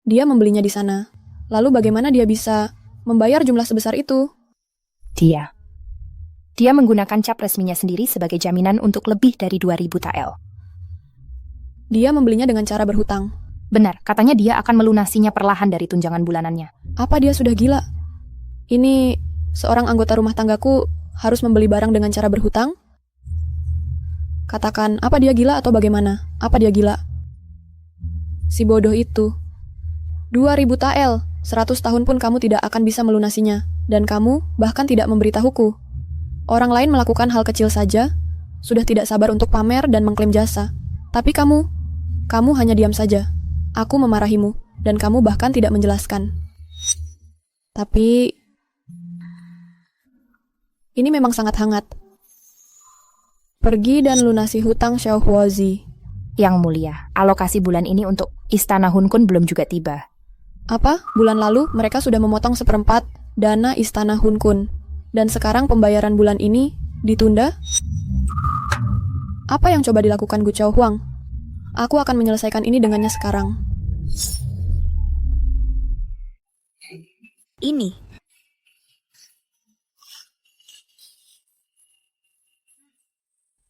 Dia membelinya di sana. Lalu bagaimana dia bisa membayar jumlah sebesar itu? Dia menggunakan cap resminya sendiri sebagai jaminan untuk lebih dari 2.000 tael. Dia membelinya dengan cara berhutang. Benar, katanya dia akan melunasinya perlahan dari tunjangan bulanannya. Apa dia sudah gila? Ini seorang anggota rumah tanggaku harus membeli barang dengan cara berhutang? Katakan, apa dia gila atau bagaimana? Apa dia gila? Si bodoh itu. 2000 tael, 100 tahun pun kamu tidak akan bisa melunasinya. Dan kamu bahkan tidak memberitahuku. Orang lain melakukan hal kecil saja, sudah tidak sabar untuk pamer dan mengklaim jasa. Tapi kamu hanya diam saja. Aku memarahimu, dan kamu bahkan tidak menjelaskan. Tapi, ini memang sangat hangat. Pergi dan lunasi hutang Xiao Huozi. Yang mulia, alokasi bulan ini untuk Istana Hunkun belum juga tiba. Apa? Bulan lalu mereka sudah memotong 1/4 dana Istana Hunkun. Dan sekarang pembayaran bulan ini ditunda? Apa yang coba dilakukan Gu Chao Huang? Aku akan menyelesaikan ini dengannya sekarang. Ini.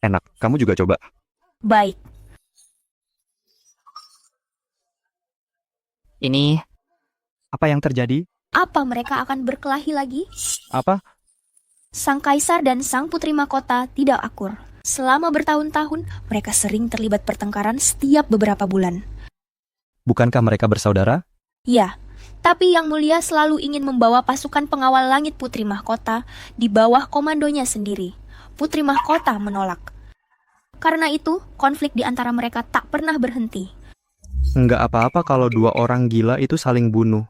Enak, kamu juga coba. Baik. Ini... Apa yang terjadi? Apa mereka akan berkelahi lagi? Apa? Sang kaisar dan sang putri mahkota tidak akur. Selama bertahun-tahun, mereka sering terlibat pertengkaran setiap beberapa bulan. Bukankah mereka bersaudara? Ya, tapi Yang Mulia selalu ingin membawa pasukan pengawal langit putri mahkota di bawah komandonya sendiri. Putri mahkota menolak. Karena itu, konflik di antara mereka tak pernah berhenti. Nggak apa-apa kalau 2 orang gila itu saling bunuh.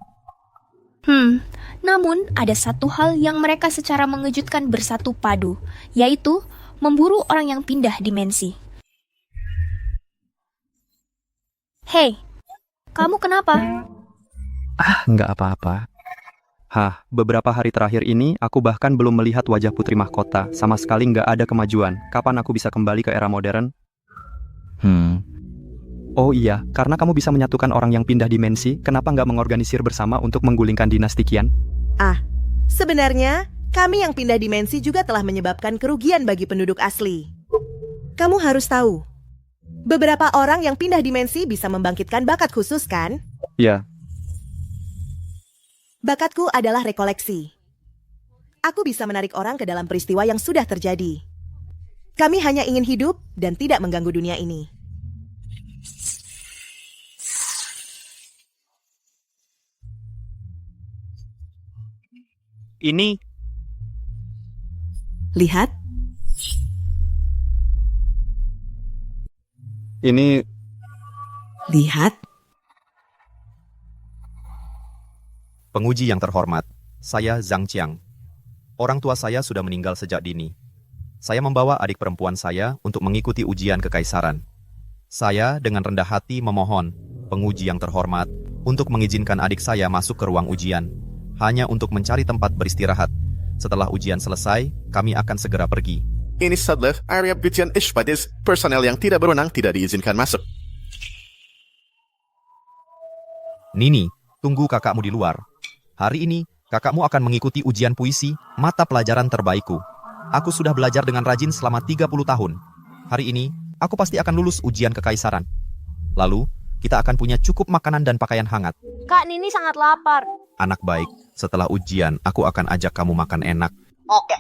Namun ada satu hal yang mereka secara mengejutkan bersatu padu, yaitu memburu orang yang pindah dimensi. Hei, kamu kenapa? Nggak apa-apa. Beberapa hari terakhir ini aku bahkan belum melihat wajah putri mahkota. Sama sekali nggak ada kemajuan. Kapan aku bisa kembali ke era modern? Oh iya, karena kamu bisa menyatukan orang yang pindah dimensi, kenapa nggak mengorganisir bersama untuk menggulingkan dinasti Qian? Sebenarnya, kami yang pindah dimensi juga telah menyebabkan kerugian bagi penduduk asli. Kamu harus tahu, beberapa orang yang pindah dimensi bisa membangkitkan bakat khusus, kan? Ya. Bakatku adalah rekoleksi. Aku bisa menarik orang ke dalam peristiwa yang sudah terjadi. Kami hanya ingin hidup dan tidak mengganggu dunia ini. Ini. Lihat. Ini. Lihat. Penguji yang terhormat, saya Zhang Qiang. Orang tua saya sudah meninggal sejak dini. Saya membawa adik perempuan saya untuk mengikuti ujian kekaisaran. Saya dengan rendah hati memohon, penguji yang terhormat, untuk mengizinkan adik saya masuk ke ruang ujian, hanya untuk mencari tempat beristirahat. Setelah ujian selesai, kami akan segera pergi. Ini adalah area ujian Ishpadis. Personel yang tidak berwenang tidak diizinkan masuk. Nini, tunggu kakakmu di luar. Hari ini, kakakmu akan mengikuti ujian puisi, mata pelajaran terbaikku. Aku sudah belajar dengan rajin selama 30 tahun. Hari ini, aku pasti akan lulus ujian kekaisaran. Lalu, kita akan punya cukup makanan dan pakaian hangat. Kak, Nini sangat lapar. Anak baik, setelah ujian, aku akan ajak kamu makan enak. Oke.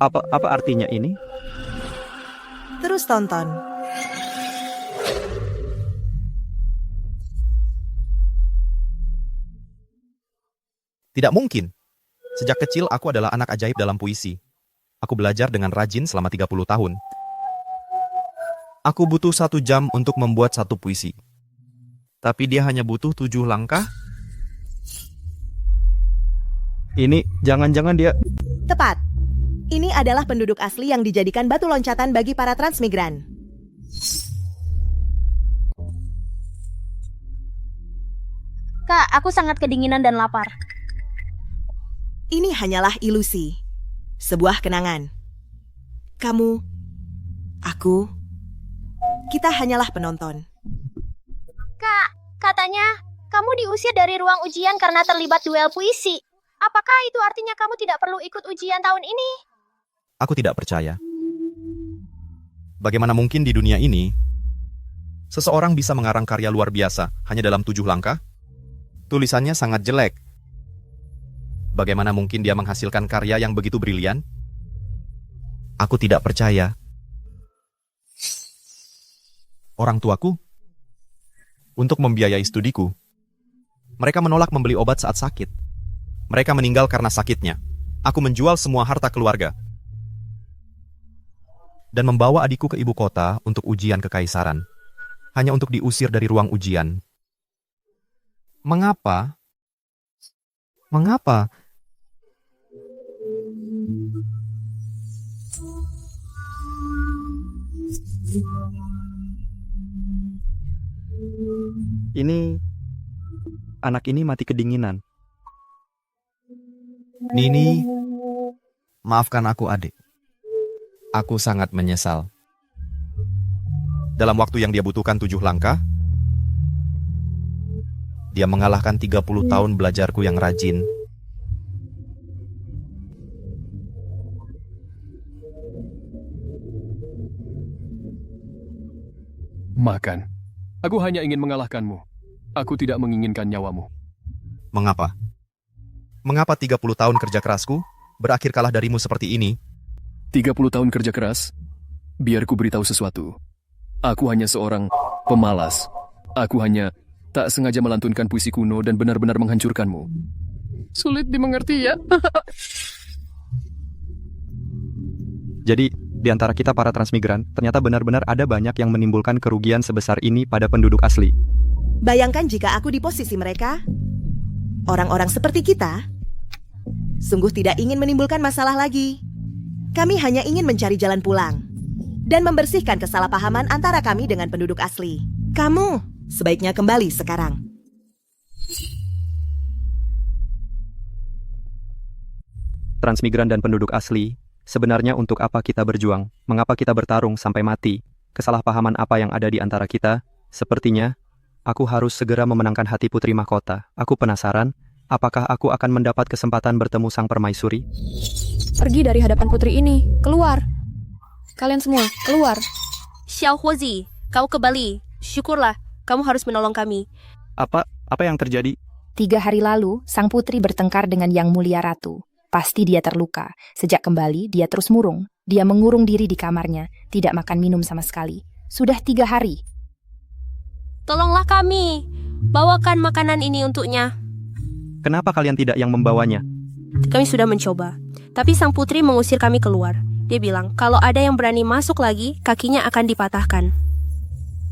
Apa artinya ini? Terus tonton. Tidak mungkin. Sejak kecil aku adalah anak ajaib dalam puisi. Aku belajar dengan rajin selama 30 tahun. Aku butuh 1 jam untuk membuat 1 puisi. Tapi dia hanya butuh 7 langkah. Ini, jangan-jangan dia... Tepat. Ini adalah penduduk asli yang dijadikan batu loncatan bagi para transmigran. Kak, aku sangat kedinginan dan lapar. Ini hanyalah ilusi. Sebuah kenangan. Kamu, aku, kita hanyalah penonton. Kak, katanya kamu diusir dari ruang ujian karena terlibat duel puisi. Apakah itu artinya kamu tidak perlu ikut ujian tahun ini? Aku tidak percaya. Bagaimana mungkin di dunia ini, seseorang bisa mengarang karya luar biasa hanya dalam 7 langkah? Tulisannya sangat jelek. Bagaimana mungkin dia menghasilkan karya yang begitu brilian? Aku tidak percaya. Orang tuaku, untuk membiayai studiku, mereka menolak membeli obat saat sakit. Mereka meninggal karena sakitnya. Aku menjual semua harta keluarga dan membawa adikku ke ibu kota untuk ujian kekaisaran, hanya untuk diusir dari ruang ujian. Mengapa? Mengapa? Anak ini mati kedinginan. Nini, maafkan aku adik. Aku sangat menyesal. Dalam waktu yang dia butuhkan 7 langkah, dia mengalahkan 30 tahun belajarku yang rajin. Makan. Aku hanya ingin mengalahkanmu. Aku tidak menginginkan nyawamu. Mengapa? Mengapa 30 tahun kerja kerasku berakhir kalah darimu seperti ini? 30 tahun kerja keras? Biar ku beritahu sesuatu. Aku hanya seorang pemalas. Aku hanya tak sengaja melantunkan puisi kuno dan benar-benar menghancurkanmu. Sulit dimengerti ya? Jadi, di antara kita para transmigran, ternyata benar-benar ada banyak yang menimbulkan kerugian sebesar ini pada penduduk asli. Bayangkan jika aku di posisi mereka. Orang-orang seperti kita sungguh tidak ingin menimbulkan masalah lagi. Kami hanya ingin mencari jalan pulang dan membersihkan kesalahpahaman antara kami dengan penduduk asli. Kamu sebaiknya kembali sekarang. Transmigran dan penduduk asli, sebenarnya untuk apa kita berjuang? Mengapa kita bertarung sampai mati? Kesalahpahaman apa yang ada di antara kita? Sepertinya aku harus segera memenangkan hati Putri Mahkota. Aku penasaran, apakah aku akan mendapat kesempatan bertemu Sang Permaisuri? Pergi dari hadapan putri ini, keluar. Kalian semua, keluar. Xiao Huozi, kau kembali. Syukurlah, kamu harus menolong kami. Apa yang terjadi? 3 hari lalu, sang putri bertengkar dengan Yang Mulia Ratu. Pasti dia terluka. Sejak kembali, dia terus murung. Dia mengurung diri di kamarnya, tidak makan minum sama sekali. Sudah 3 hari. Tolonglah kami. Bawakan makanan ini untuknya. Kenapa kalian tidak yang membawanya? Kami sudah mencoba. Tapi sang putri mengusir kami keluar. Dia bilang, kalau ada yang berani masuk lagi, kakinya akan dipatahkan.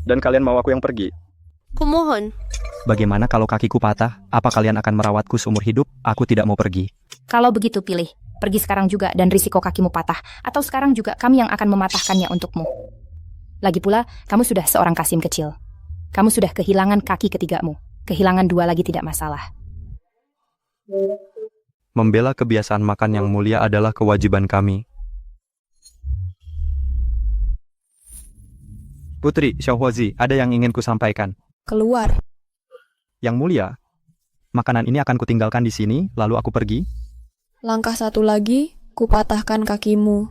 Dan kalian mau aku yang pergi? Kumohon. Bagaimana kalau kakiku patah? Apa kalian akan merawatku seumur hidup? Aku tidak mau pergi. Kalau begitu pilih. Pergi sekarang juga dan risiko kakimu patah. Atau sekarang juga kami yang akan mematahkannya untukmu. Lagi pula, kamu sudah seorang Kasim kecil. Kamu sudah kehilangan kaki ketigamu. Kehilangan 2 lagi tidak masalah. Membela kebiasaan makan yang mulia adalah kewajiban kami. Putri Xiao Huozi, ada yang ingin ku sampaikan. Keluar. Yang mulia, makanan ini akan kutinggalkan di sini, lalu aku pergi. Langkah satu lagi, kupatahkan kakimu.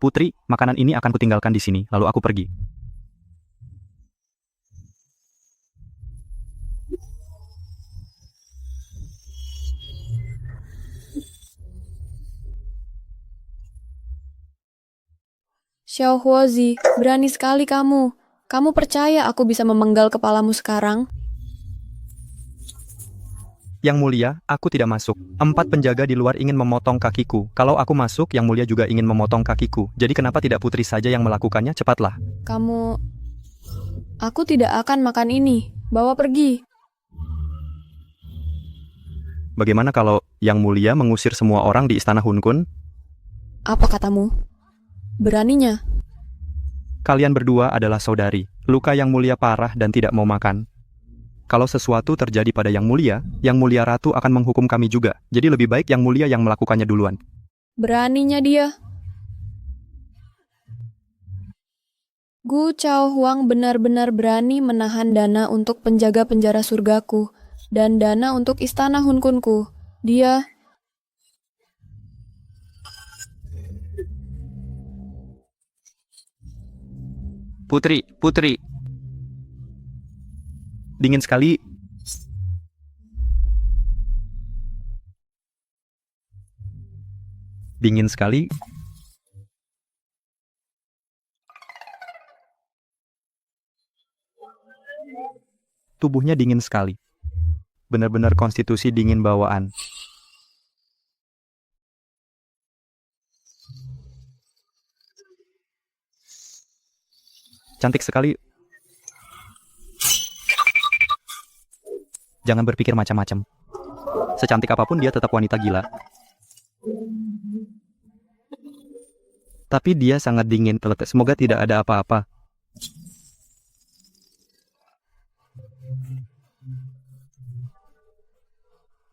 Putri, makanan ini akan kutinggalkan di sini, lalu aku pergi. Xiao Huozi, berani sekali kamu. Kamu percaya aku bisa memenggal kepalamu sekarang? Yang mulia, aku tidak masuk. 4 penjaga di luar ingin memotong kakiku. Kalau aku masuk, Yang mulia juga ingin memotong kakiku. Jadi kenapa tidak putri saja yang melakukannya? Cepatlah. Aku tidak akan makan ini. Bawa pergi. Bagaimana kalau Yang mulia mengusir semua orang di istana Hun Kun? Apa katamu? Beraninya? Kalian berdua adalah saudari. Luka Yang mulia parah dan tidak mau makan. Kalau sesuatu terjadi pada Yang Mulia Ratu akan menghukum kami juga. Jadi lebih baik Yang Mulia yang melakukannya duluan. Beraninya dia. Gu Chao Huang benar-benar berani menahan dana untuk penjaga penjara surgaku. dan dana untuk istana Hunkunku. Dia... Putri. Dingin sekali. Dingin sekali. Tubuhnya dingin sekali. Benar-benar konstitusi dingin bawaan. Cantik sekali. Jangan berpikir macam-macam. Secantik apapun dia tetap wanita gila. Tapi dia sangat dingin. Semoga tidak ada apa-apa.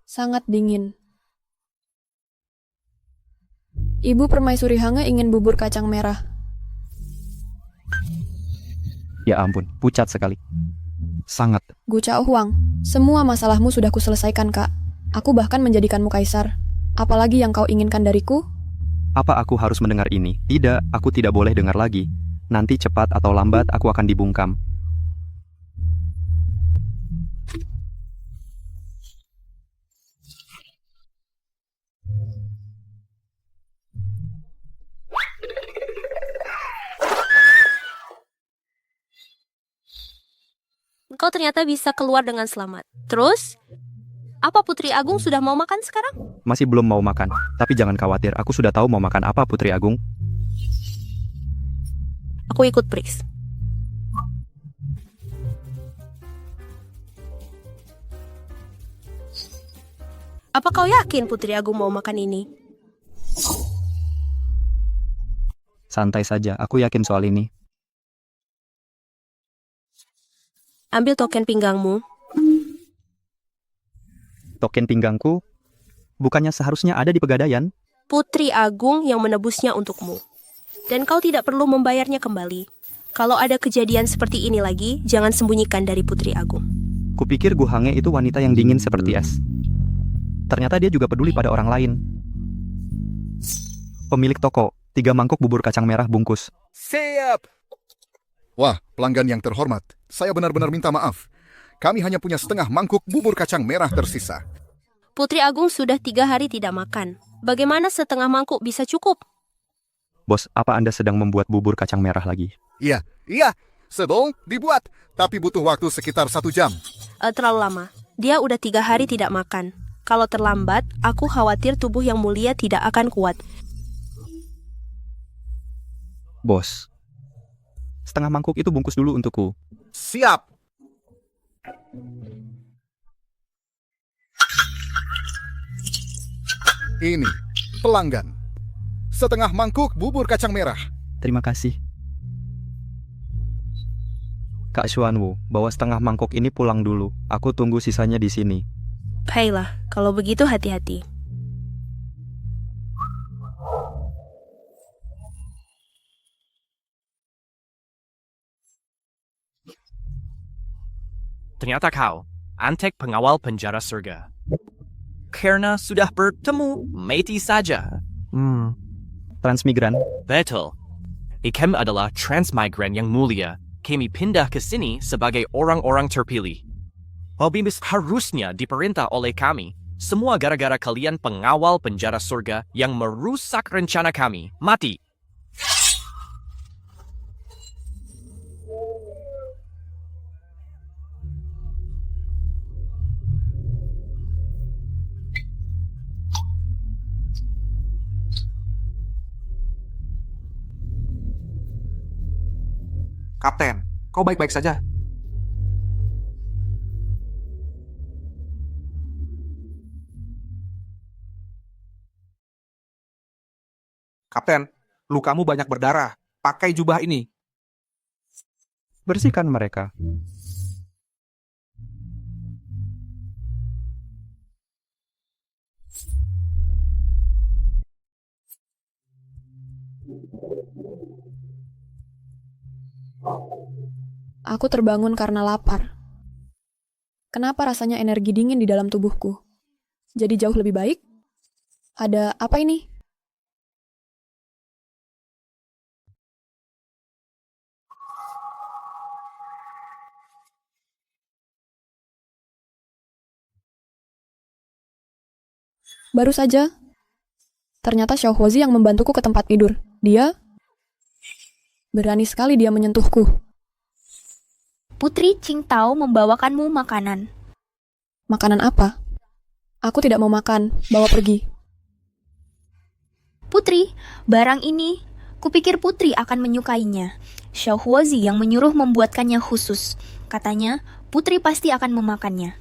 Sangat dingin. Ibu Permaisuri Hange ingin bubur kacang merah. Ya ampun, pucat sekali. Sangat. Gu Chao Huang, semua masalahmu sudah kuselesaikan, Kak. Aku bahkan menjadikanmu kaisar. Apalagi yang kau inginkan dariku? Apa aku harus mendengar ini? Tidak, aku tidak boleh dengar lagi. Nanti cepat atau lambat aku akan dibungkam. Engkau ternyata bisa keluar dengan selamat. Terus, apa Putri Agung sudah mau makan sekarang? Masih belum mau makan, tapi jangan khawatir, aku sudah tahu mau makan apa, Putri Agung. Aku ikut, Prix. Apa kau yakin Putri Agung mau makan ini? Santai saja, aku yakin soal ini. Ambil token pinggangmu. Token pinggangku? Bukannya seharusnya ada di Pegadaian? Putri Agung yang menebusnya untukmu. Dan kau tidak perlu membayarnya kembali. Kalau ada kejadian seperti ini lagi, jangan sembunyikan dari Putri Agung. Kupikir Gu Hange itu wanita yang dingin seperti es. Ternyata dia juga peduli pada orang lain. Pemilik toko, 3 mangkuk bubur kacang merah bungkus. Siap! Wah, pelanggan yang terhormat, saya benar-benar minta maaf. Kami hanya punya setengah mangkuk bubur kacang merah tersisa. Putri Agung sudah 3 hari tidak makan. Bagaimana setengah mangkuk bisa cukup? Bos, apa Anda sedang membuat bubur kacang merah lagi? Iya, sedang dibuat, tapi butuh waktu sekitar 1 jam. Terlalu lama. Dia udah 3 hari tidak makan. Kalau terlambat, aku khawatir tubuh yang mulia tidak akan kuat. Bos, setengah mangkuk itu bungkus dulu untukku. Siap! Ini, pelanggan. Setengah mangkuk bubur kacang merah. Terima kasih. Kak Xuanwu, bawa setengah mangkuk ini pulang dulu. Aku tunggu sisanya di sini. Baiklah, kalau begitu hati-hati. Ternyata kau, antek pengawal penjara surga. Karena sudah bertemu, mati saja. Transmigran? Betul. Ikem adalah transmigran yang mulia. Kami pindah ke sini sebagai orang-orang terpilih. Hobimis harusnya diperintah oleh kami. Semua gara-gara kalian pengawal penjara surga yang merusak rencana kami. Mati. Kapten, kau baik-baik saja? Kapten, lukamu banyak berdarah. Pakai jubah ini. Bersihkan mereka. Aku terbangun karena lapar. Kenapa rasanya energi dingin di dalam tubuhku? Jadi jauh lebih baik? Ada apa ini? Baru saja, ternyata Xiao Huozi yang membantuku ke tempat tidur. Dia berani sekali dia menyentuhku. Putri Qingtao membawakanmu makanan. Makanan apa? Aku tidak mau makan, bawa pergi. Putri, barang ini, kupikir Putri akan menyukainya. Xiao Huozi yang menyuruh membuatkannya khusus. Katanya, Putri pasti akan memakannya.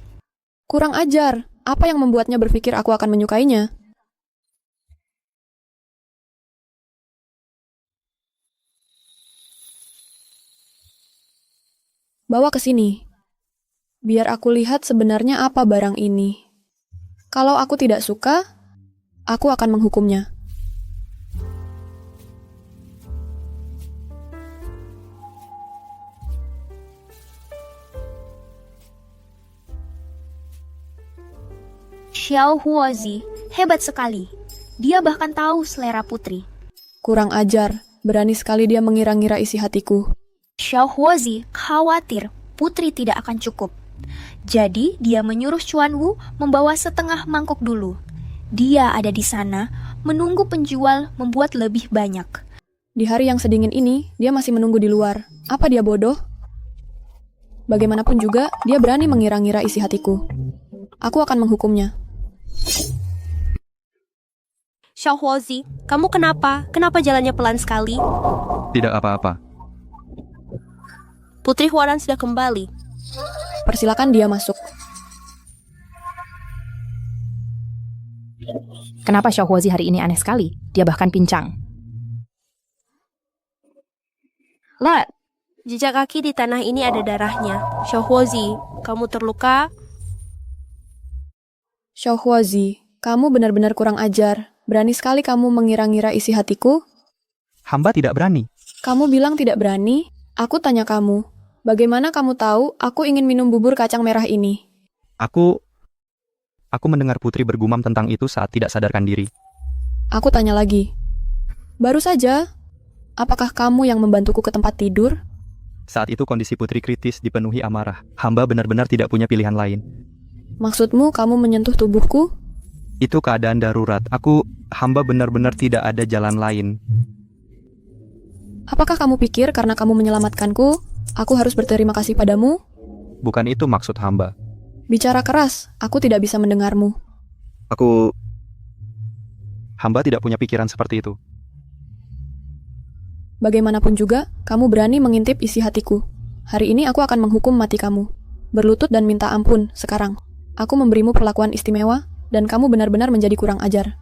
Kurang ajar. Apa yang membuatnya berpikir aku akan menyukainya? Bawa ke sini. Biar aku lihat sebenarnya apa barang ini. Kalau aku tidak suka, aku akan menghukumnya. Xiao Huozi, hebat sekali. Dia bahkan tahu selera Putri. Kurang ajar, berani sekali dia mengira-ngira isi hatiku. Xiao Huozi khawatir Putri tidak akan cukup. Jadi dia menyuruh Chuan Wu membawa setengah mangkok dulu. Dia ada di sana, menunggu penjual membuat lebih banyak. Di hari yang sedingin ini, dia masih menunggu di luar. Apa dia bodoh? Bagaimanapun juga, dia berani mengira-ngira isi hatiku. Aku akan menghukumnya. Xiao Huozi, kamu kenapa? Kenapa jalannya pelan sekali? Tidak apa-apa. Putri Huaran sudah kembali. Persilakan dia masuk. Kenapa Xiao Huozi hari ini aneh sekali? Dia bahkan pincang. Lat, jejak kaki di tanah ini ada darahnya. Xiao Huozi, kamu terluka? Xiao Huozi, kamu benar-benar kurang ajar. Berani sekali kamu mengira-ngira isi hatiku? Hamba tidak berani. Kamu bilang tidak berani? Aku tanya kamu, bagaimana kamu tahu aku ingin minum bubur kacang merah ini? Aku mendengar Putri bergumam tentang itu saat tidak sadarkan diri. Aku tanya lagi. Baru saja, apakah kamu yang membantuku ke tempat tidur? Saat itu kondisi Putri kritis dipenuhi amarah. Hamba benar-benar tidak punya pilihan lain. Maksudmu kamu menyentuh tubuhku? Itu keadaan darurat. Hamba benar-benar tidak ada jalan lain. Apakah kamu pikir karena kamu menyelamatkanku, aku harus berterima kasih padamu? Bukan itu maksud hamba. Bicara keras, aku tidak bisa mendengarmu. Hamba tidak punya pikiran seperti itu. Bagaimanapun juga, kamu berani mengintip isi hatiku. Hari ini aku akan menghukum mati kamu. Berlutut dan minta ampun sekarang. Aku memberimu perlakuan istimewa, dan kamu benar-benar menjadi kurang ajar.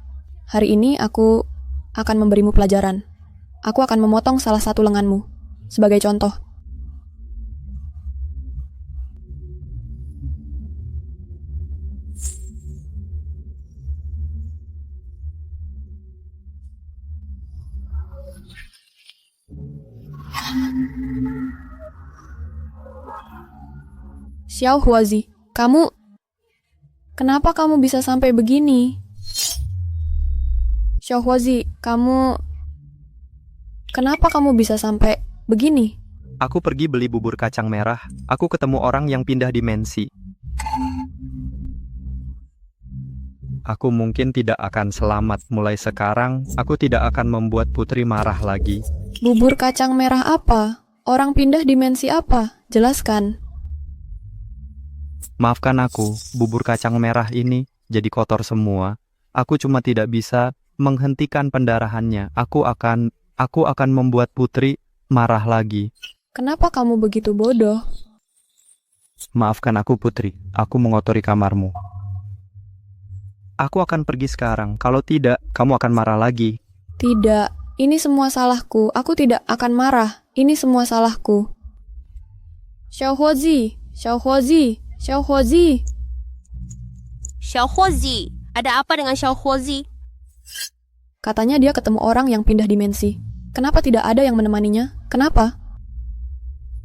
Hari ini aku akan memberimu pelajaran. Aku akan memotong salah satu lenganmu. Sebagai contoh. Xiao Huozi, kenapa kamu bisa sampai begini? Xiao Huozi, kenapa kamu bisa sampai begini? Aku pergi beli bubur kacang merah. Aku ketemu orang yang pindah dimensi. Aku mungkin tidak akan selamat. Mulai sekarang, aku tidak akan membuat Putri marah lagi. Bubur kacang merah apa? Orang pindah dimensi apa? Jelaskan. Maafkan aku, bubur kacang merah ini jadi kotor semua. Aku cuma tidak bisa menghentikan pendarahannya. Aku akan membuat Putri marah lagi. Kenapa kamu begitu bodoh? Maafkan aku, Putri. Aku mengotori kamarmu. Aku akan pergi sekarang. Kalau tidak, kamu akan marah lagi. Tidak, ini semua salahku. Aku tidak akan marah. Ini semua salahku. Xiao Huozi, Xiao Huozi, Xiao Huozi. Xiao Huozi, ada apa dengan Xiao Huozi? Katanya dia ketemu orang yang pindah dimensi. Kenapa tidak ada yang menemaninya? Kenapa?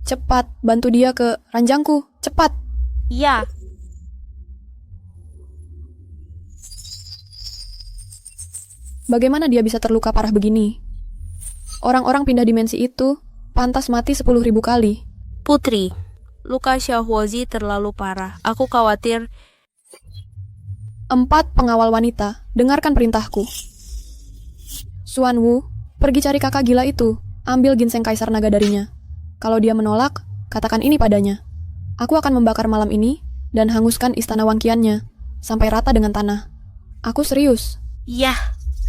Cepat, bantu dia ke ranjangku. Cepat. Ya, Bagaimana dia bisa terluka parah begini? Orang-orang pindah dimensi itu pantas mati 10.000 kali. Putri, luka Xiaohuozi terlalu parah. Aku khawatir. 4 pengawal wanita, dengarkan perintahku. Xuan Wu, pergi cari kakak gila itu. Ambil ginseng kaisar naga darinya. Kalau dia menolak, katakan ini padanya. Aku akan membakar malam ini dan hanguskan istana wangkiannya sampai rata dengan tanah. Aku serius. Yah.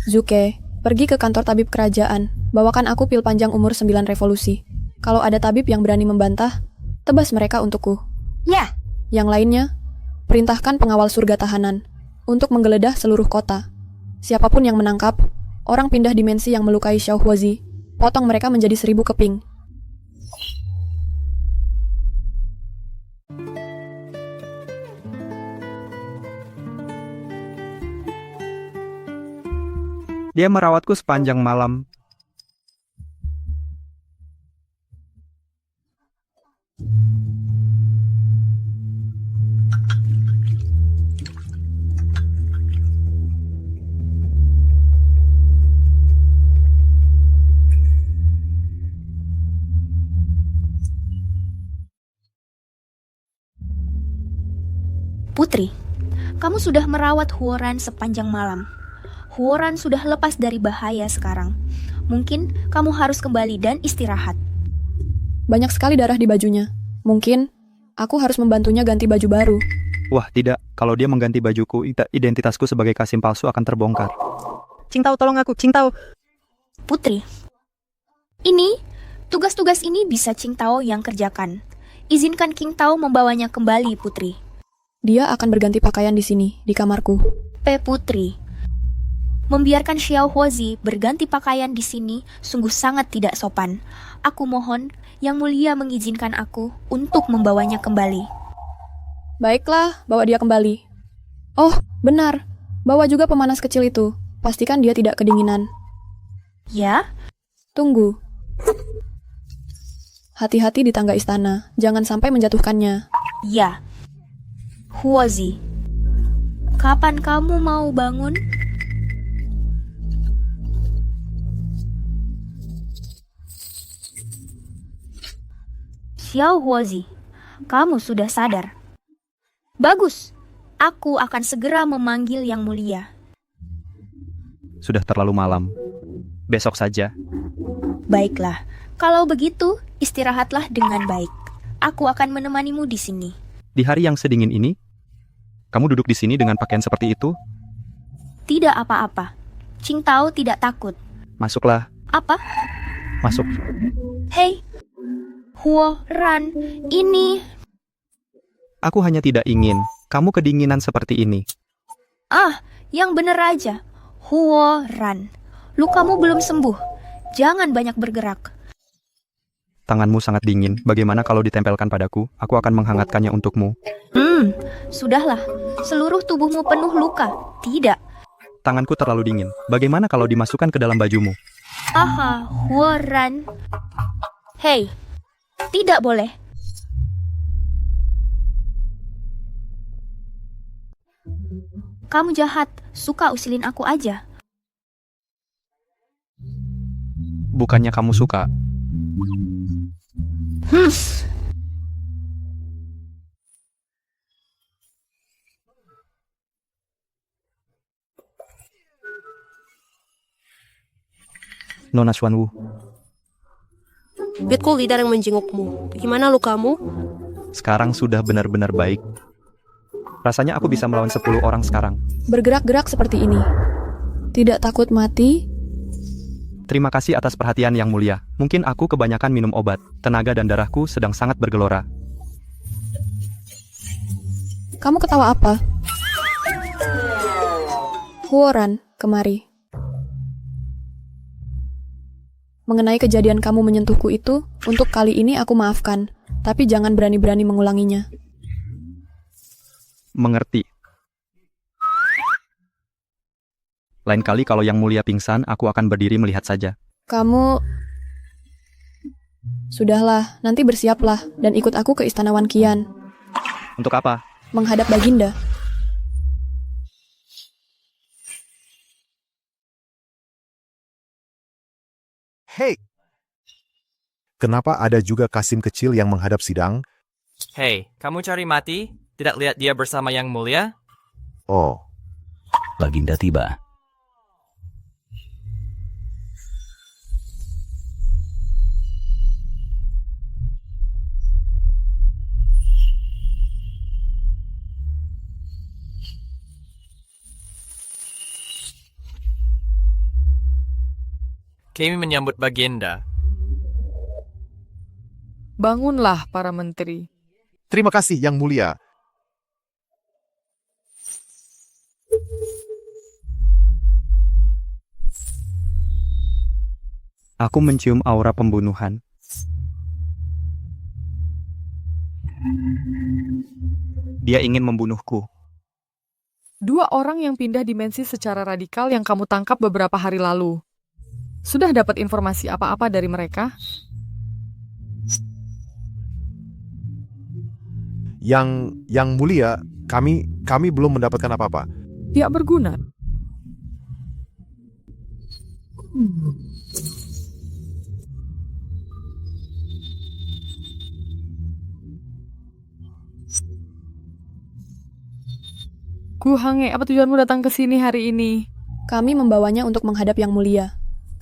Zuke, pergi ke kantor tabib kerajaan. Bawakan aku pil panjang umur 9 revolusi. Kalau ada tabib yang berani membantah, tebas mereka untukku. Ya. Yang lainnya, perintahkan pengawal surga tahanan untuk menggeledah seluruh kota. Siapapun yang menangkap orang pindah dimensi yang melukai Xiaohuozi, potong mereka menjadi 1000 keping. Dia merawatku sepanjang malam. Putri, kamu sudah merawat Huoran sepanjang malam. Huoran sudah lepas dari bahaya sekarang. Mungkin kamu harus kembali dan istirahat. Banyak sekali darah di bajunya. Mungkin aku harus membantunya ganti baju baru. Wah, tidak. Kalau dia mengganti bajuku, identitasku sebagai Kasim palsu akan terbongkar. Qingtao, tolong aku, Qingtao. Putri, tugas-tugas ini bisa Qingtao yang kerjakan. Izinkan Qingtao membawanya kembali, Putri. Dia akan berganti pakaian di sini, di kamarku. Putri, membiarkan Xiaohuozi berganti pakaian di sini sungguh sangat tidak sopan. Aku mohon Yang Mulia mengizinkan aku untuk membawanya kembali. Baiklah, bawa dia kembali. Oh, benar. Bawa juga pemanas kecil itu. Pastikan dia tidak kedinginan. Ya? Tunggu. Hati-hati di tangga istana. Jangan sampai menjatuhkannya. Ya. Huozi, kapan kamu mau bangun? Xiaohuozi, kamu sudah sadar. Bagus, aku akan segera memanggil Yang Mulia. Sudah terlalu malam. Besok saja. Baiklah, kalau begitu istirahatlah dengan baik. Aku akan menemanimu di sini. Di hari yang sedingin ini, kamu duduk di sini dengan pakaian seperti itu? Tidak apa-apa. Qingtao tidak takut. Masuklah. Apa? Masuk. Hei, Huoran, ini... Aku hanya tidak ingin kamu kedinginan seperti ini. Yang bener aja. Huoran, lukamu belum sembuh. Jangan banyak bergerak. Tanganmu sangat dingin. Bagaimana kalau ditempelkan padaku? Aku akan menghangatkannya untukmu. Sudahlah. Seluruh tubuhmu penuh luka. Tidak. Tanganku terlalu dingin. Bagaimana kalau dimasukkan ke dalam bajumu? Huoran. Hei, tidak boleh. Kamu jahat, suka usilin aku aja. Bukannya kamu suka. Nona Xuan Wu. Pitku lidah yang menjengukmu. Gimana lukamu? Sekarang sudah benar-benar baik. Rasanya aku bisa melawan 10 orang sekarang. Bergerak-gerak seperti ini. Tidak takut mati? Terima kasih atas perhatian Yang Mulia. Mungkin aku kebanyakan minum obat. Tenaga dan darahku sedang sangat bergelora. Kamu ketawa apa? Huoran, kemari. Mengenai kejadian kamu menyentuhku itu, untuk kali ini aku maafkan. Tapi jangan berani-berani mengulanginya. Mengerti. Lain kali kalau Yang Mulia pingsan, aku akan berdiri melihat saja. Kamu... Sudahlah, nanti bersiaplah dan ikut aku ke Istana Wan Qian. Untuk apa? Menghadap Baginda. Hei! Kenapa ada juga Kasim kecil yang menghadap sidang? Hei, kamu cari mati? Tidak lihat dia bersama Yang Mulia? Oh. Baginda tiba. Kami menyambut Baginda. Bangunlah para menteri. Terima kasih, Yang Mulia. Aku mencium aura pembunuhan. Dia ingin membunuhku. 2 orang yang pindah dimensi secara radikal yang kamu tangkap beberapa hari lalu. Sudah dapat informasi apa-apa dari mereka? Yang Mulia, kami belum mendapatkan apa-apa. Tidak berguna. Gu Hange, apa tujuanmu datang ke sini hari ini? Kami membawanya untuk menghadap Yang Mulia.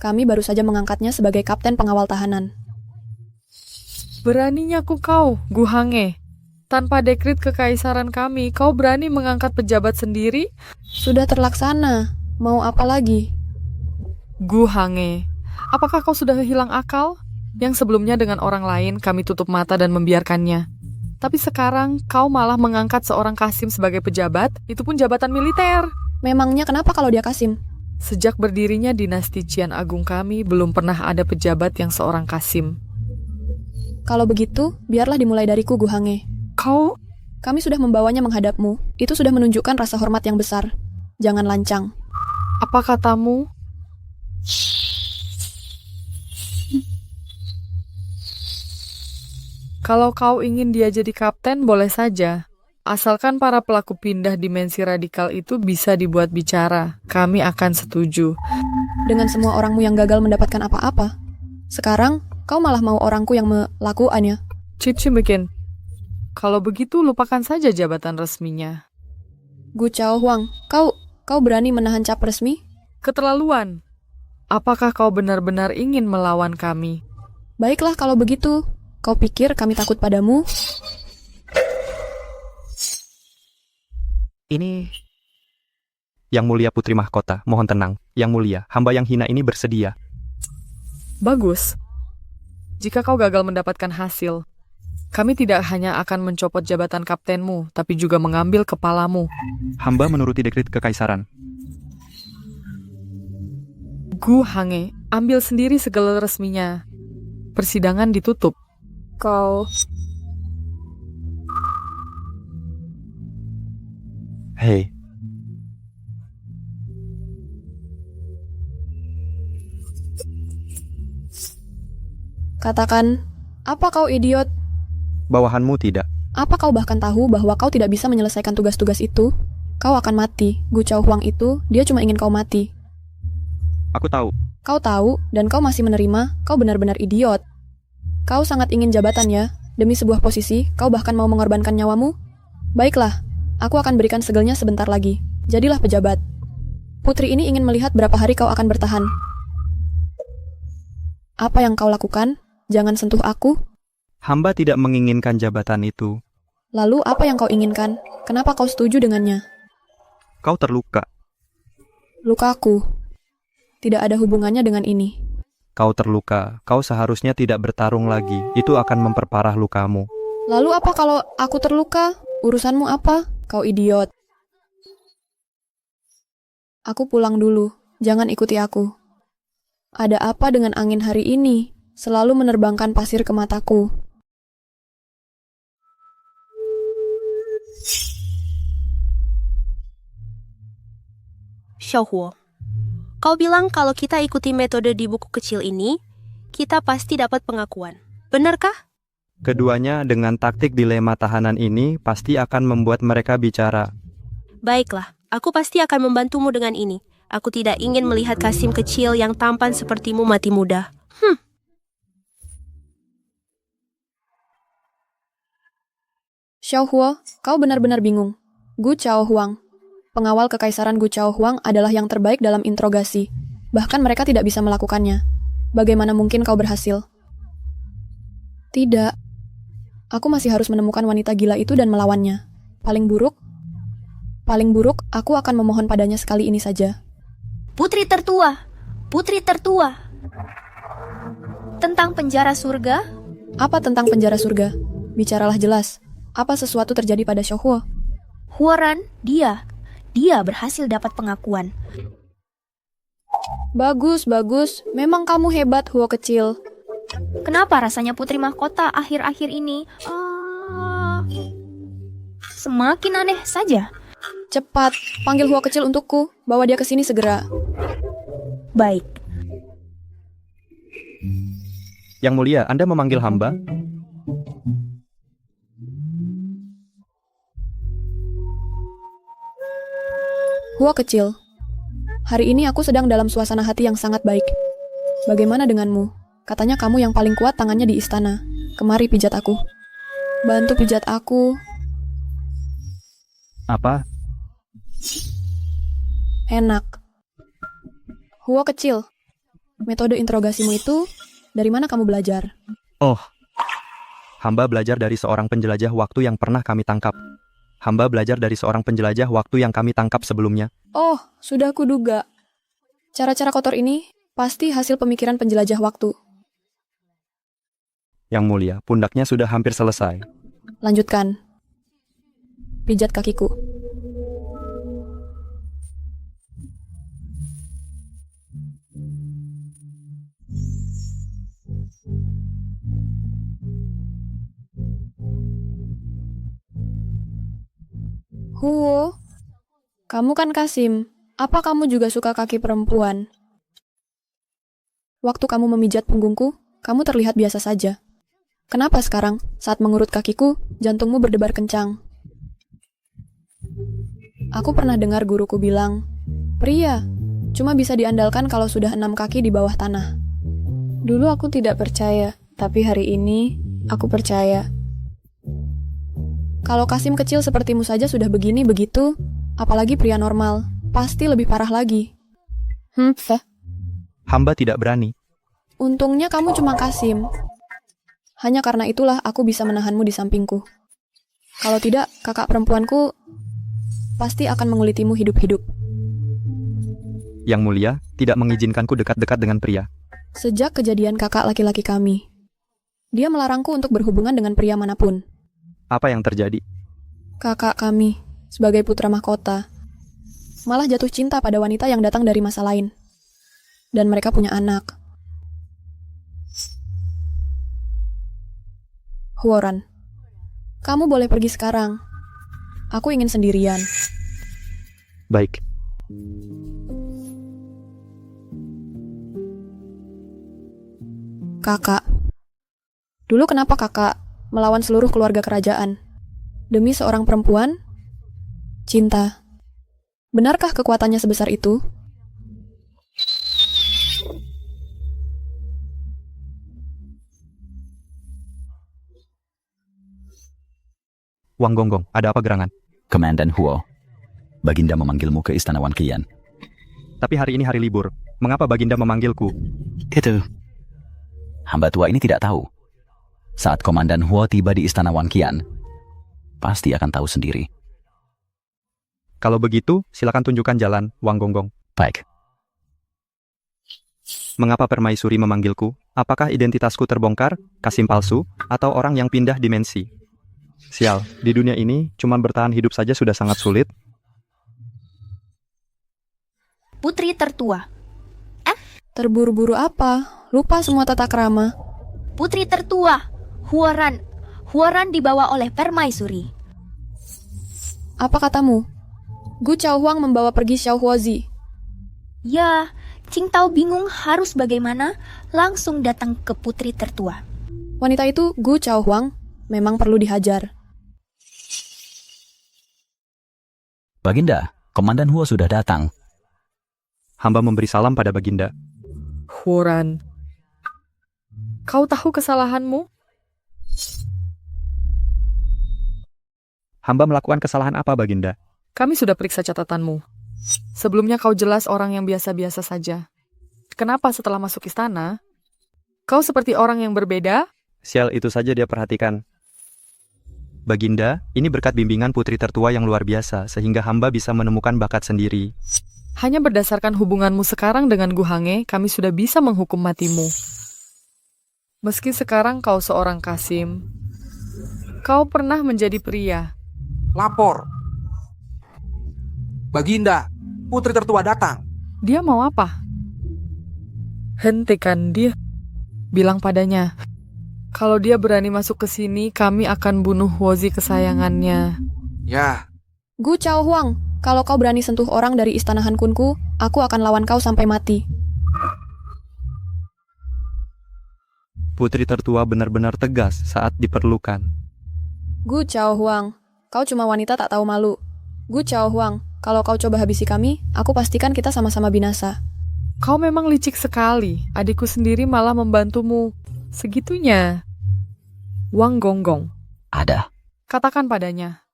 Kami baru saja mengangkatnya sebagai kapten pengawal tahanan. Beraninya kau, Gu Hange. Tanpa dekrit kekaisaran kami, kau berani mengangkat pejabat sendiri? Sudah terlaksana. Mau apa lagi? Gu Hange, apakah kau sudah hilang akal? Yang sebelumnya dengan orang lain kami tutup mata dan membiarkannya. Tapi sekarang kau malah mengangkat seorang Kasim sebagai pejabat, itu pun jabatan militer. Memangnya kenapa kalau dia Kasim? Sejak berdirinya dinasti Qian Agung kami, belum pernah ada pejabat yang seorang Kasim. Kalau begitu, biarlah dimulai dariku, Gu Hange. Kami sudah membawanya menghadapmu. Itu sudah menunjukkan rasa hormat yang besar. Jangan lancang. Apa katamu? Kalau kau ingin dia jadi kapten, boleh saja. Asalkan para pelaku pindah dimensi radikal itu bisa dibuat bicara, kami akan setuju. Dengan semua orangmu yang gagal mendapatkan apa-apa, sekarang kau malah mau orangku yang melakukannya. Cip bikin. Kalau begitu, lupakan saja jabatan resminya. Gu Chao Huang, kau berani menahan cap resmi? Keterlaluan. Apakah kau benar-benar ingin melawan kami? Baiklah kalau begitu. Kau pikir kami takut padamu? Ini... Yang Mulia Putri Mahkota, mohon tenang. Yang Mulia, hamba yang hina ini bersedia. Bagus. Jika kau gagal mendapatkan hasil, kami tidak hanya akan mencopot jabatan kaptenmu, tapi juga mengambil kepalamu. Hamba menuruti dekrit kekaisaran. Gu Hange, ambil sendiri segala resminya. Persidangan ditutup. Kau... Hei. Katakan, apa kau idiot? Bawahanmu tidak. Apa kau bahkan tahu bahwa kau tidak bisa menyelesaikan tugas-tugas itu? Kau akan mati. Gu Chao Huang itu, dia cuma ingin kau mati. Aku tahu. Kau tahu, dan kau masih menerima, kau benar-benar idiot. Kau sangat ingin jabatan ya? Demi sebuah posisi, kau bahkan mau mengorbankan nyawamu? Baiklah, aku akan berikan segelnya sebentar lagi. Jadilah pejabat. Putri ini ingin melihat berapa hari kau akan bertahan. Apa yang kau lakukan? Jangan sentuh aku. Hamba tidak menginginkan jabatan itu. Lalu apa yang kau inginkan? Kenapa kau setuju dengannya? Kau terluka. Lukaku. Tidak ada hubungannya dengan ini. Kau terluka. Kau seharusnya tidak bertarung lagi. Itu akan memperparah lukamu. Lalu apa kalau aku terluka? Urusanmu apa? Kau idiot. Aku pulang dulu. Jangan ikuti aku. Ada apa dengan angin hari ini? Selalu menerbangkan pasir ke mataku. Xiaohuo, kau bilang kalau kita ikuti metode di buku kecil ini, kita pasti dapat pengakuan. Benarkah? Keduanya dengan taktik dilema tahanan ini pasti akan membuat mereka bicara. Baiklah, aku pasti akan membantumu dengan ini. Aku tidak ingin melihat Kasim kecil yang tampan sepertimu mati muda. Xiao Huo, kau benar-benar bingung. Gu Chao Huang, pengawal kekaisaran Gu Chao Huang adalah yang terbaik dalam interogasi. Bahkan mereka tidak bisa melakukannya. Bagaimana mungkin kau berhasil? Tidak. Aku masih harus menemukan wanita gila itu dan melawannya. Paling buruk, aku akan memohon padanya sekali ini saja. Putri tertua, putri tertua. Tentang penjara surga? Apa tentang penjara surga? Bicaralah jelas. Apa sesuatu terjadi pada Xiao Huo? Huoran, dia berhasil dapat pengakuan. Bagus. Memang kamu hebat, Huo kecil. Kenapa rasanya putri mahkota akhir-akhir ini semakin aneh saja? Cepat, panggil Huo kecil untukku. Bawa dia ke sini segera. Baik. Yang mulia, Anda memanggil hamba? Huo kecil, hari ini aku sedang dalam suasana hati yang sangat baik. Bagaimana denganmu? Katanya kamu yang paling kuat tangannya di istana. Kemari pijat aku. Bantu pijat aku. Apa? Enak. Huo kecil, metode interogasimu itu dari mana kamu belajar? Oh, hamba belajar dari seorang penjelajah waktu yang pernah kami tangkap. Hamba belajar dari seorang penjelajah waktu yang kami tangkap sebelumnya. Oh, sudah kuduga. Cara-cara kotor ini pasti hasil pemikiran penjelajah waktu. Yang mulia, pundaknya sudah hampir selesai. Lanjutkan. Pijat kakiku. Huo, kamu kan Kasim. Apa kamu juga suka kaki perempuan? Waktu kamu memijat punggungku, kamu terlihat biasa saja. Kenapa sekarang, saat mengurut kakiku, jantungmu berdebar kencang? Aku pernah dengar guruku bilang, pria cuma bisa diandalkan kalau sudah 6 kaki di bawah tanah. Dulu aku tidak percaya, tapi hari ini aku percaya. Kalau Kasim kecil sepertimu saja sudah begini-begitu, apalagi pria normal, pasti lebih parah lagi. Hamba tidak berani. Untungnya kamu cuma Kasim. Hanya karena itulah aku bisa menahanmu di sampingku. Kalau tidak, kakak perempuanku pasti akan mengulitimu hidup-hidup. Yang mulia, tidak mengizinkanku dekat-dekat dengan pria. Sejak kejadian kakak laki-laki kami, dia melarangku untuk berhubungan dengan pria manapun. Apa yang terjadi? Kakak kami, sebagai putra mahkota, malah jatuh cinta pada wanita yang datang dari masa lain. Dan mereka punya anak. Huoran, kamu boleh pergi sekarang. Aku ingin sendirian. Baik. Kakak, dulu kenapa kakak melawan seluruh keluarga kerajaan? Demi seorang perempuan? Cinta. Benarkah kekuatannya sebesar itu? Wang Gonggong, ada apa gerangan? Komandan Huo, Baginda memanggilmu ke Istana Wan Qian. Tapi hari ini hari libur. Mengapa Baginda memanggilku? Itu. Hamba tua ini tidak tahu. Saat Komandan Huo tiba di Istana Wan Qian, pasti akan tahu sendiri. Kalau begitu, silakan tunjukkan jalan, Wang Gonggong. Baik. Mengapa Permaisuri memanggilku? Apakah identitasku terbongkar, Kasim palsu, atau orang yang pindah dimensi? Sial, di dunia ini, cuma bertahan hidup saja sudah sangat sulit. Putri tertua. Terburu-buru apa? Lupa semua tata krama. Putri tertua, Huoran. Huoran dibawa oleh Permaisuri. Apa katamu? Gu Chao Huang membawa pergi Xiao Huozi. Ya, Qingtao bingung harus bagaimana, langsung datang ke putri tertua. Wanita itu, Gu Chao Huang, memang perlu dihajar. Baginda, Komandan Huo sudah datang. Hamba memberi salam pada Baginda. Huoran, kau tahu kesalahanmu? Hamba melakukan kesalahan apa, Baginda? Kami sudah periksa catatanmu. Sebelumnya kau jelas orang yang biasa-biasa saja. Kenapa setelah masuk istana, kau seperti orang yang berbeda? Sial, itu saja dia perhatikan. Baginda, ini berkat bimbingan putri tertua yang luar biasa, sehingga hamba bisa menemukan bakat sendiri. Hanya berdasarkan hubunganmu sekarang dengan Gu Hange, kami sudah bisa menghukum matimu. Meski sekarang kau seorang Kasim, kau pernah menjadi pria. Lapor. Baginda, putri tertua datang. Dia mau apa? Hentikan dia. Bilang padanya, kalau dia berani masuk ke sini, kami akan bunuh Huozi kesayangannya. Ya. Gu Chao Huang, kalau kau berani sentuh orang dari istana Han Kunku, aku akan lawan kau sampai mati. Putri tertua benar-benar tegas saat diperlukan. Gu Chao Huang, kau cuma wanita tak tahu malu. Gu Chao Huang, kalau kau coba habisi kami, aku pastikan kita sama-sama binasa. Kau memang licik sekali. Adikku sendiri malah membantumu. Segitunya. Wang Gonggong. Ada. Katakan padanya.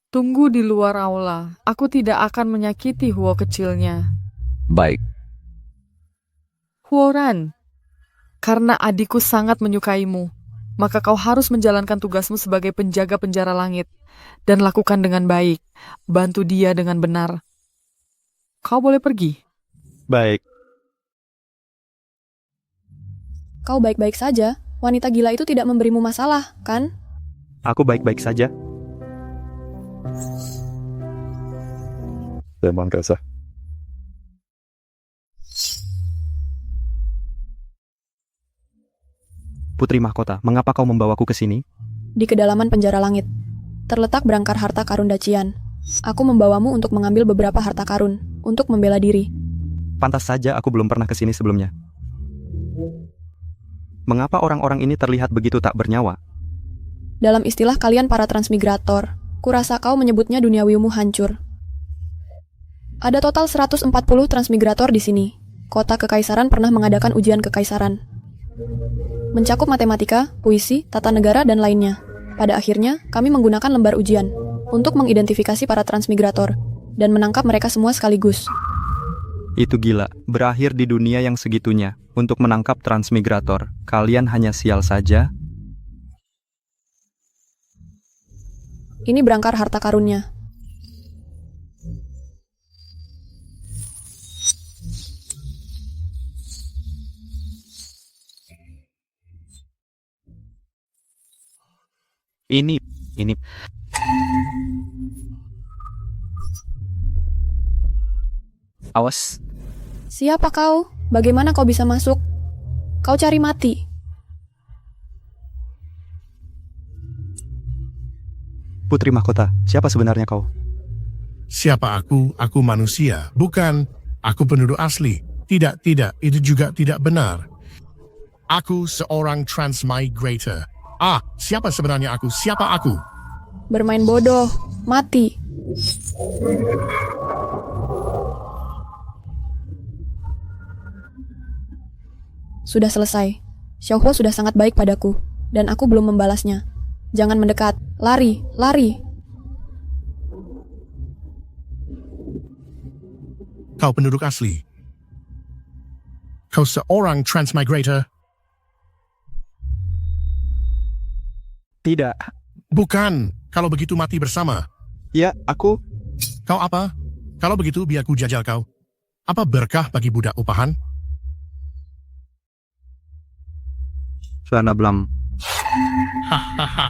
Tunggu di luar aula. Aku tidak akan menyakiti Huo kecilnya. Baik. Huoran. Karena adikku sangat menyukaimu, maka kau harus menjalankan tugasmu sebagai penjaga penjara langit. Dan lakukan dengan baik. Bantu dia dengan benar. Kau boleh pergi. Baik. Kau baik-baik saja. Wanita gila itu tidak memberimu masalah, kan? Aku baik-baik saja. Memang kasah. Putri Mahkota, mengapa kau membawaku ke sini? Di kedalaman penjara langit, terletak berangkar harta karun Dacian. Aku membawamu untuk mengambil beberapa harta karun, untuk membela diri. Pantas saja aku belum pernah ke sini sebelumnya. Mengapa orang-orang ini terlihat begitu tak bernyawa? Dalam istilah kalian para transmigrator, kurasa kau menyebutnya duniawimu hancur. Ada total 140 transmigrator di sini. Kota Kekaisaran pernah mengadakan ujian kekaisaran. Mencakup matematika, puisi, tata negara, dan lainnya. Pada akhirnya, kami menggunakan lembar ujian untuk mengidentifikasi para transmigrator dan menangkap mereka semua sekaligus. Itu gila, berakhir di dunia yang segitunya untuk menangkap transmigrator. Kalian hanya sial saja. Ini berangkar harta karunnya. Ini. Awas. Siapa kau? Bagaimana kau bisa masuk? Kau cari mati. Putri Mahkota, siapa sebenarnya kau? Siapa aku? Aku manusia. Bukan, aku penduduk asli. Tidak, itu juga tidak benar. Aku seorang transmigrator. Siapa sebenarnya aku? Siapa aku? Bermain bodoh. Mati. Sudah selesai. Xiaohuo sudah sangat baik padaku, dan aku belum membalasnya. Jangan mendekat. Lari, lari. Kau penduduk asli. Kau seorang transmigrator. Tidak. Bukan. Kalau begitu mati bersama. Ya, aku. Kau apa? Kalau begitu biar ku jajal kau. Apa berkah bagi budak upahan? Sana Blam. Hahaha.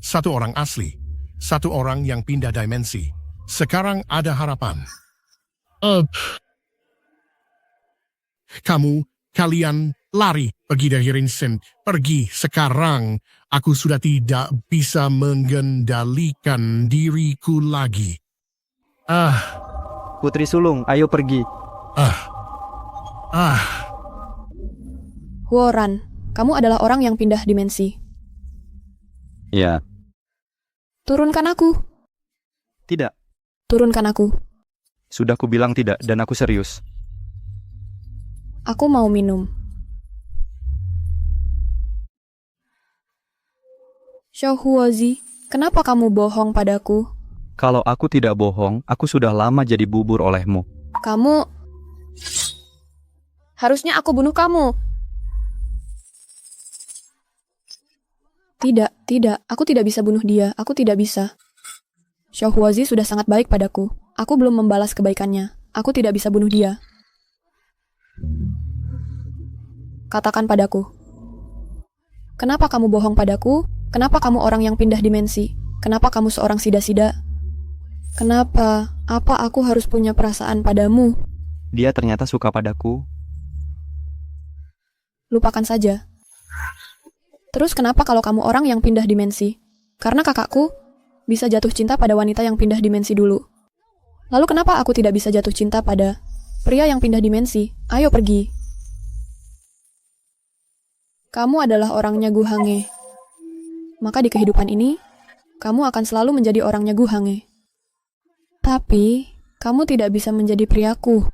Satu orang asli. Satu orang yang pindah dimensi. Sekarang ada harapan. Kalian lari pergi dari Rinsen. Pergi sekarang. Aku sudah tidak bisa mengendalikan diriku lagi. Putri Sulung, ayo pergi. Huoran, kamu adalah orang yang pindah dimensi. Ya. Turunkan aku. Tidak. Turunkan aku. Sudah ku bilang tidak, dan aku serius. Aku mau minum. Xiaohuozi, Kenapa kamu bohong padaku? Kalau aku tidak bohong, aku sudah lama jadi bubur olehmu. Kamu... Harusnya aku bunuh kamu. Tidak. Aku tidak bisa bunuh dia. Aku tidak bisa. Xiaohuozi sudah sangat baik padaku. Aku belum membalas kebaikannya. Aku tidak bisa bunuh dia. Katakan padaku. Kenapa kamu bohong padaku? Kenapa kamu orang yang pindah dimensi? Kenapa kamu seorang sida-sida? Kenapa? Apa aku harus punya perasaan padamu? Dia ternyata suka padaku. Lupakan saja. Terus kenapa kalau kamu orang yang pindah dimensi? Karena kakakku bisa jatuh cinta pada wanita yang pindah dimensi dulu. Lalu kenapa aku tidak bisa jatuh cinta pada pria yang pindah dimensi? Ayo pergi. Kamu adalah orangnya Gu Hange. Maka di kehidupan ini, kamu akan selalu menjadi orangnya Gu Hange. Tapi, kamu tidak bisa menjadi priaku.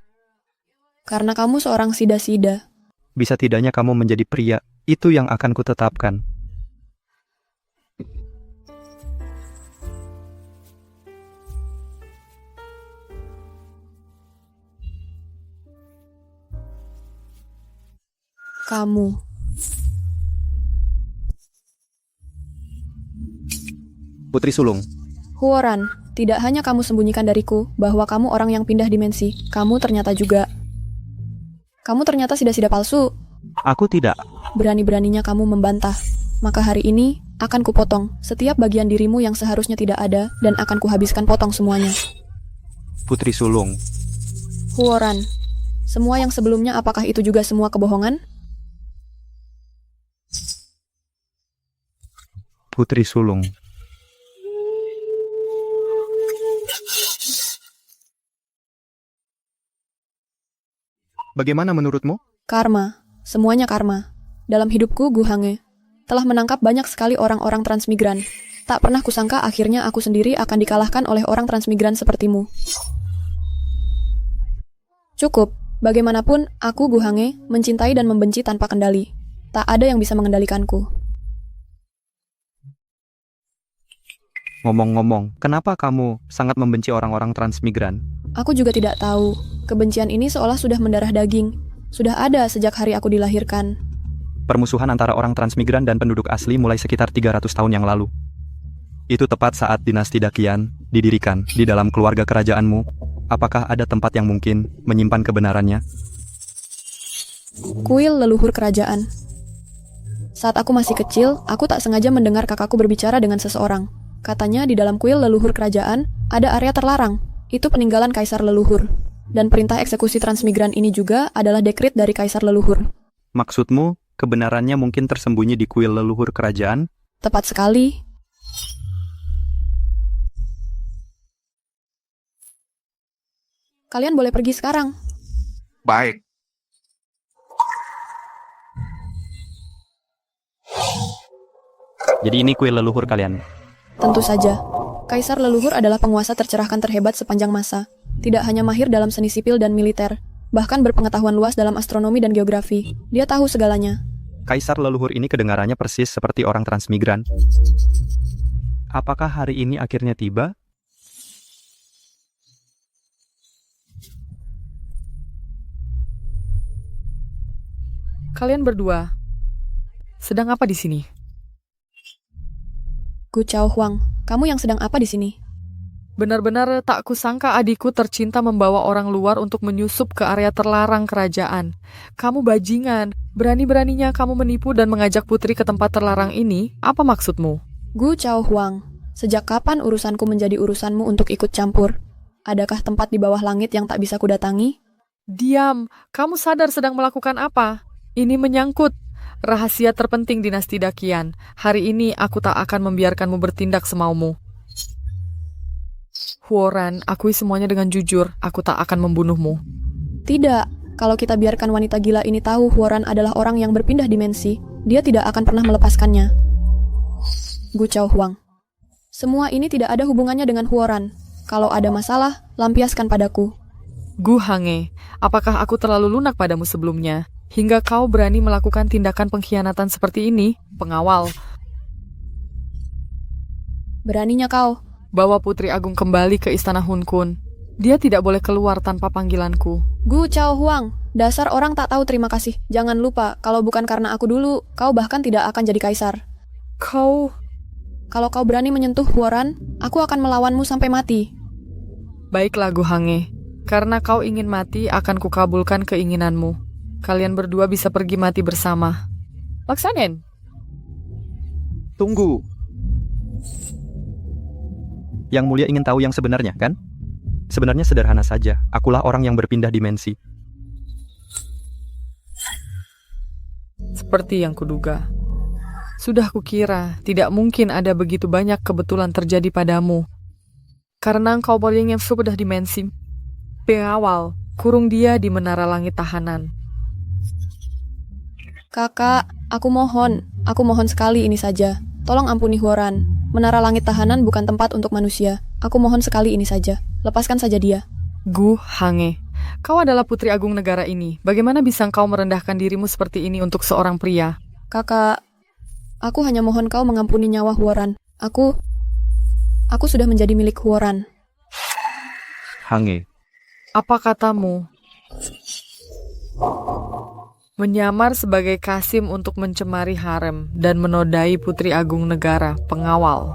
Karena kamu seorang sida-sida. Bisa tidaknya kamu menjadi pria, itu yang akan kutetapkan. Kamu. Putri Sulung. Huoran, tidak hanya kamu sembunyikan dariku bahwa kamu orang yang pindah dimensi, kamu ternyata juga. Kamu ternyata sida-sida palsu. Aku tidak. Berani-beraninya kamu membantah. Maka hari ini akan kupotong setiap bagian dirimu yang seharusnya tidak ada dan akan kuhabiskan potong semuanya. Putri Sulung. Huoran, semua yang sebelumnya apakah itu juga semua kebohongan? Putri Sulung. Bagaimana menurutmu? Karma. Semuanya karma. Dalam hidupku, Gu Hange telah menangkap banyak sekali orang-orang transmigran. Tak pernah kusangka akhirnya aku sendiri akan dikalahkan oleh orang transmigran sepertimu. Cukup. Bagaimanapun, aku Gu Hange mencintai dan membenci tanpa kendali. Tak ada yang bisa mengendalikanku. Ngomong-ngomong, kenapa kamu sangat membenci orang-orang transmigran? Aku juga tidak tahu. Kebencian ini seolah sudah mendarah daging. Sudah ada sejak hari aku dilahirkan. Permusuhan antara orang transmigran dan penduduk asli mulai sekitar 300 tahun yang lalu. Itu tepat saat dinasti Dakian didirikan di dalam keluarga kerajaanmu. Apakah ada tempat yang mungkin menyimpan kebenarannya? Kuil leluhur kerajaan. Saat aku masih kecil, aku tak sengaja mendengar kakakku berbicara dengan seseorang. Katanya di dalam kuil leluhur kerajaan ada area terlarang. Itu peninggalan kaisar leluhur. Dan perintah eksekusi transmigran ini juga adalah dekrit dari kaisar leluhur. Maksudmu, kebenarannya mungkin tersembunyi di kuil leluhur kerajaan? Tepat sekali. Kalian boleh pergi sekarang. Baik. Jadi ini kuil leluhur kalian? Tentu saja. Kaisar leluhur adalah penguasa tercerahkan terhebat sepanjang masa. Tidak hanya mahir dalam seni sipil dan militer, bahkan berpengetahuan luas dalam astronomi dan geografi. Dia tahu segalanya. Kaisar leluhur ini kedengarannya persis seperti orang transmigran. Apakah hari ini akhirnya tiba? Kalian berdua sedang apa di sini? Gu Chaohuang, kamu yang sedang apa di sini? Benar-benar tak kusangka adikku tercinta membawa orang luar untuk menyusup ke area terlarang kerajaan. Kamu bajingan, berani-beraninya kamu menipu dan mengajak putri ke tempat terlarang ini. Apa maksudmu? Gu Chaohuang, sejak kapan urusanku menjadi urusanmu untuk ikut campur? Adakah tempat di bawah langit yang tak bisa kudatangi? Diam, kamu sadar sedang melakukan apa? Ini menyangkut rahasia terpenting dinasti Dakian. Hari ini aku tak akan membiarkanmu bertindak semaumu. Huoran, akui semuanya dengan jujur. Aku tak akan membunuhmu. Tidak. Kalau kita biarkan wanita gila ini tahu Huoran adalah orang yang berpindah dimensi, dia tidak akan pernah melepaskannya. Gu Chaohuang, semua ini tidak ada hubungannya dengan Huoran. Kalau ada masalah, lampiaskan padaku. Gu Hange, apakah aku terlalu lunak padamu sebelumnya? Hingga kau berani melakukan tindakan pengkhianatan seperti ini? Pengawal. Beraninya kau. Bawa Putri Agung kembali ke Istana Hun Kun. Dia tidak boleh keluar tanpa panggilanku. Gu Chao Huang, dasar orang tak tahu terima kasih. Jangan lupa, kalau bukan karena aku dulu, kau bahkan tidak akan jadi kaisar. Kalau kau berani menyentuh Huoran, aku akan melawanmu sampai mati. Baiklah Gu Hange, karena kau ingin mati akan kukabulkan keinginanmu. Kalian berdua bisa pergi mati bersama. Laksanen. Tunggu. Yang Mulia ingin tahu yang sebenarnya, kan? Sebenarnya sederhana saja. Akulah orang yang berpindah dimensi. Seperti yang kuduga. Sudah kukira, tidak mungkin ada begitu banyak kebetulan terjadi padamu. Karena engkau yang sudah dimensi. Pengawal, kurung dia di menara langit tahanan. Kakak, aku mohon sekali ini saja. Tolong ampuni Huoran. Menara langit tahanan bukan tempat untuk manusia. Aku mohon sekali ini saja. Lepaskan saja dia. Gu Hange, kau adalah putri agung negara ini. Bagaimana bisa engkau merendahkan dirimu seperti ini untuk seorang pria? Kakak, aku hanya mohon kau mengampuni nyawa Huoran. Aku sudah menjadi milik Huoran. Hange. Apa katamu? Menyamar sebagai Kasim untuk mencemari harem dan menodai putri agung negara, pengawal.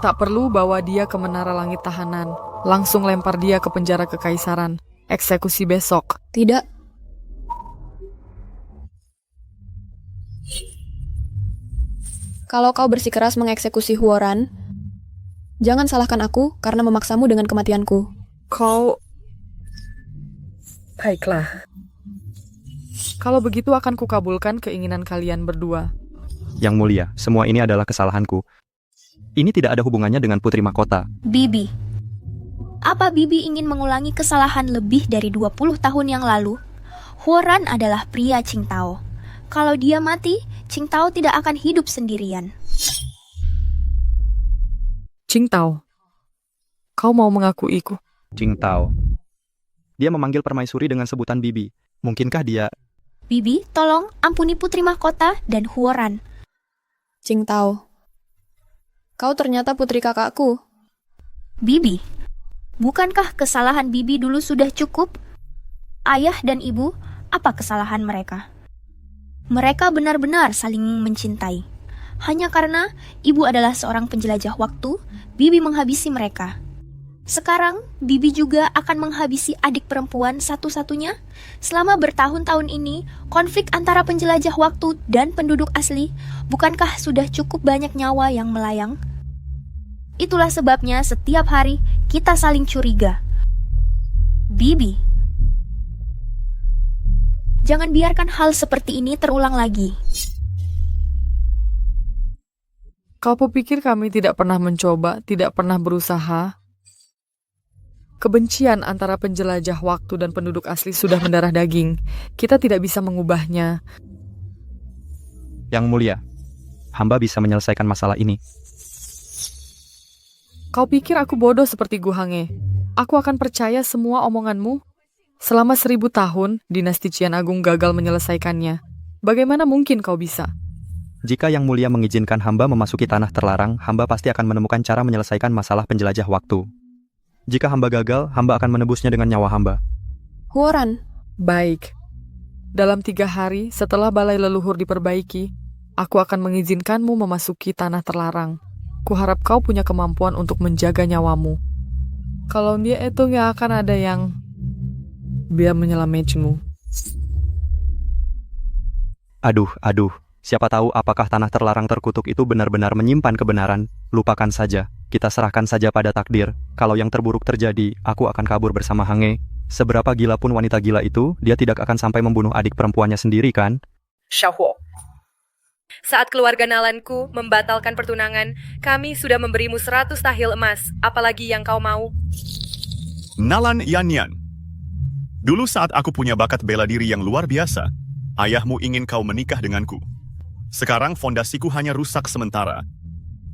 Tak perlu bawa dia ke menara langit tahanan. Langsung lempar dia ke penjara kekaisaran. Eksekusi besok. Tidak. Kalau kau bersikeras mengeksekusi Huoran, jangan salahkan aku karena memaksamu dengan kematianku. Baiklah. Kalau begitu akan kukabulkan keinginan kalian berdua. Yang Mulia, semua ini adalah kesalahanku. Ini tidak ada hubungannya dengan Putri Mahkota. Bibi, apa Bibi ingin mengulangi kesalahan lebih dari 20 tahun yang lalu? Huoran adalah pria Qingtao. Kalau dia mati, Qingtao tidak akan hidup sendirian. Qingtao, kau mau mengakuiku? Qingtao. Dia memanggil permaisuri dengan sebutan Bibi. Mungkinkah dia... Bibi, tolong ampuni Putri Mahkota dan Huoran. Qingtao, kau ternyata putri kakakku. Bibi, bukankah kesalahan Bibi dulu sudah cukup? Ayah dan ibu, apa kesalahan mereka? Mereka benar-benar saling mencintai. Hanya karena ibu adalah seorang penjelajah waktu, Bibi menghabisi mereka. Sekarang, Bibi juga akan menghabisi adik perempuan satu-satunya. Selama bertahun-tahun ini, konflik antara penjelajah waktu dan penduduk asli, bukankah sudah cukup banyak nyawa yang melayang? Itulah sebabnya setiap hari kita saling curiga. Bibi, jangan biarkan hal seperti ini terulang lagi. Kau pikir kami tidak pernah mencoba, tidak pernah berusaha? Kebencian antara penjelajah waktu dan penduduk asli sudah mendarah daging. Kita tidak bisa mengubahnya. Yang Mulia, hamba bisa menyelesaikan masalah ini. Kau pikir aku bodoh seperti Gu Hange? Aku akan percaya semua omonganmu? Selama 1000 tahun, dinasti Qian Agung gagal menyelesaikannya. Bagaimana mungkin kau bisa? Jika Yang Mulia mengizinkan hamba memasuki tanah terlarang, hamba pasti akan menemukan cara menyelesaikan masalah penjelajah waktu. Jika hamba gagal, hamba akan menebusnya dengan nyawa hamba. Huoran. Baik. Dalam 3 hari setelah balai leluhur diperbaiki, aku akan mengizinkanmu memasuki tanah terlarang. Kuharap kau punya kemampuan untuk menjaga nyawamu. Kalau dia itu nggak akan ada yang biar menyelamatkanmu. Aduh. Siapa tahu apakah tanah terlarang terkutuk itu benar-benar menyimpan kebenaran. Lupakan saja. Kita serahkan saja pada takdir. Kalau yang terburuk terjadi, aku akan kabur bersama Hange. Seberapa gila pun wanita gila itu, dia tidak akan sampai membunuh adik perempuannya sendiri, kan? Xiaohuo. Saat keluarga Nalanku membatalkan pertunangan, kami sudah memberimu 100 tahil emas. Apalagi yang kau mau? Nalan Yanyan. Dulu saat aku punya bakat bela diri yang luar biasa, ayahmu ingin kau menikah denganku. Sekarang fondasiku hanya rusak sementara.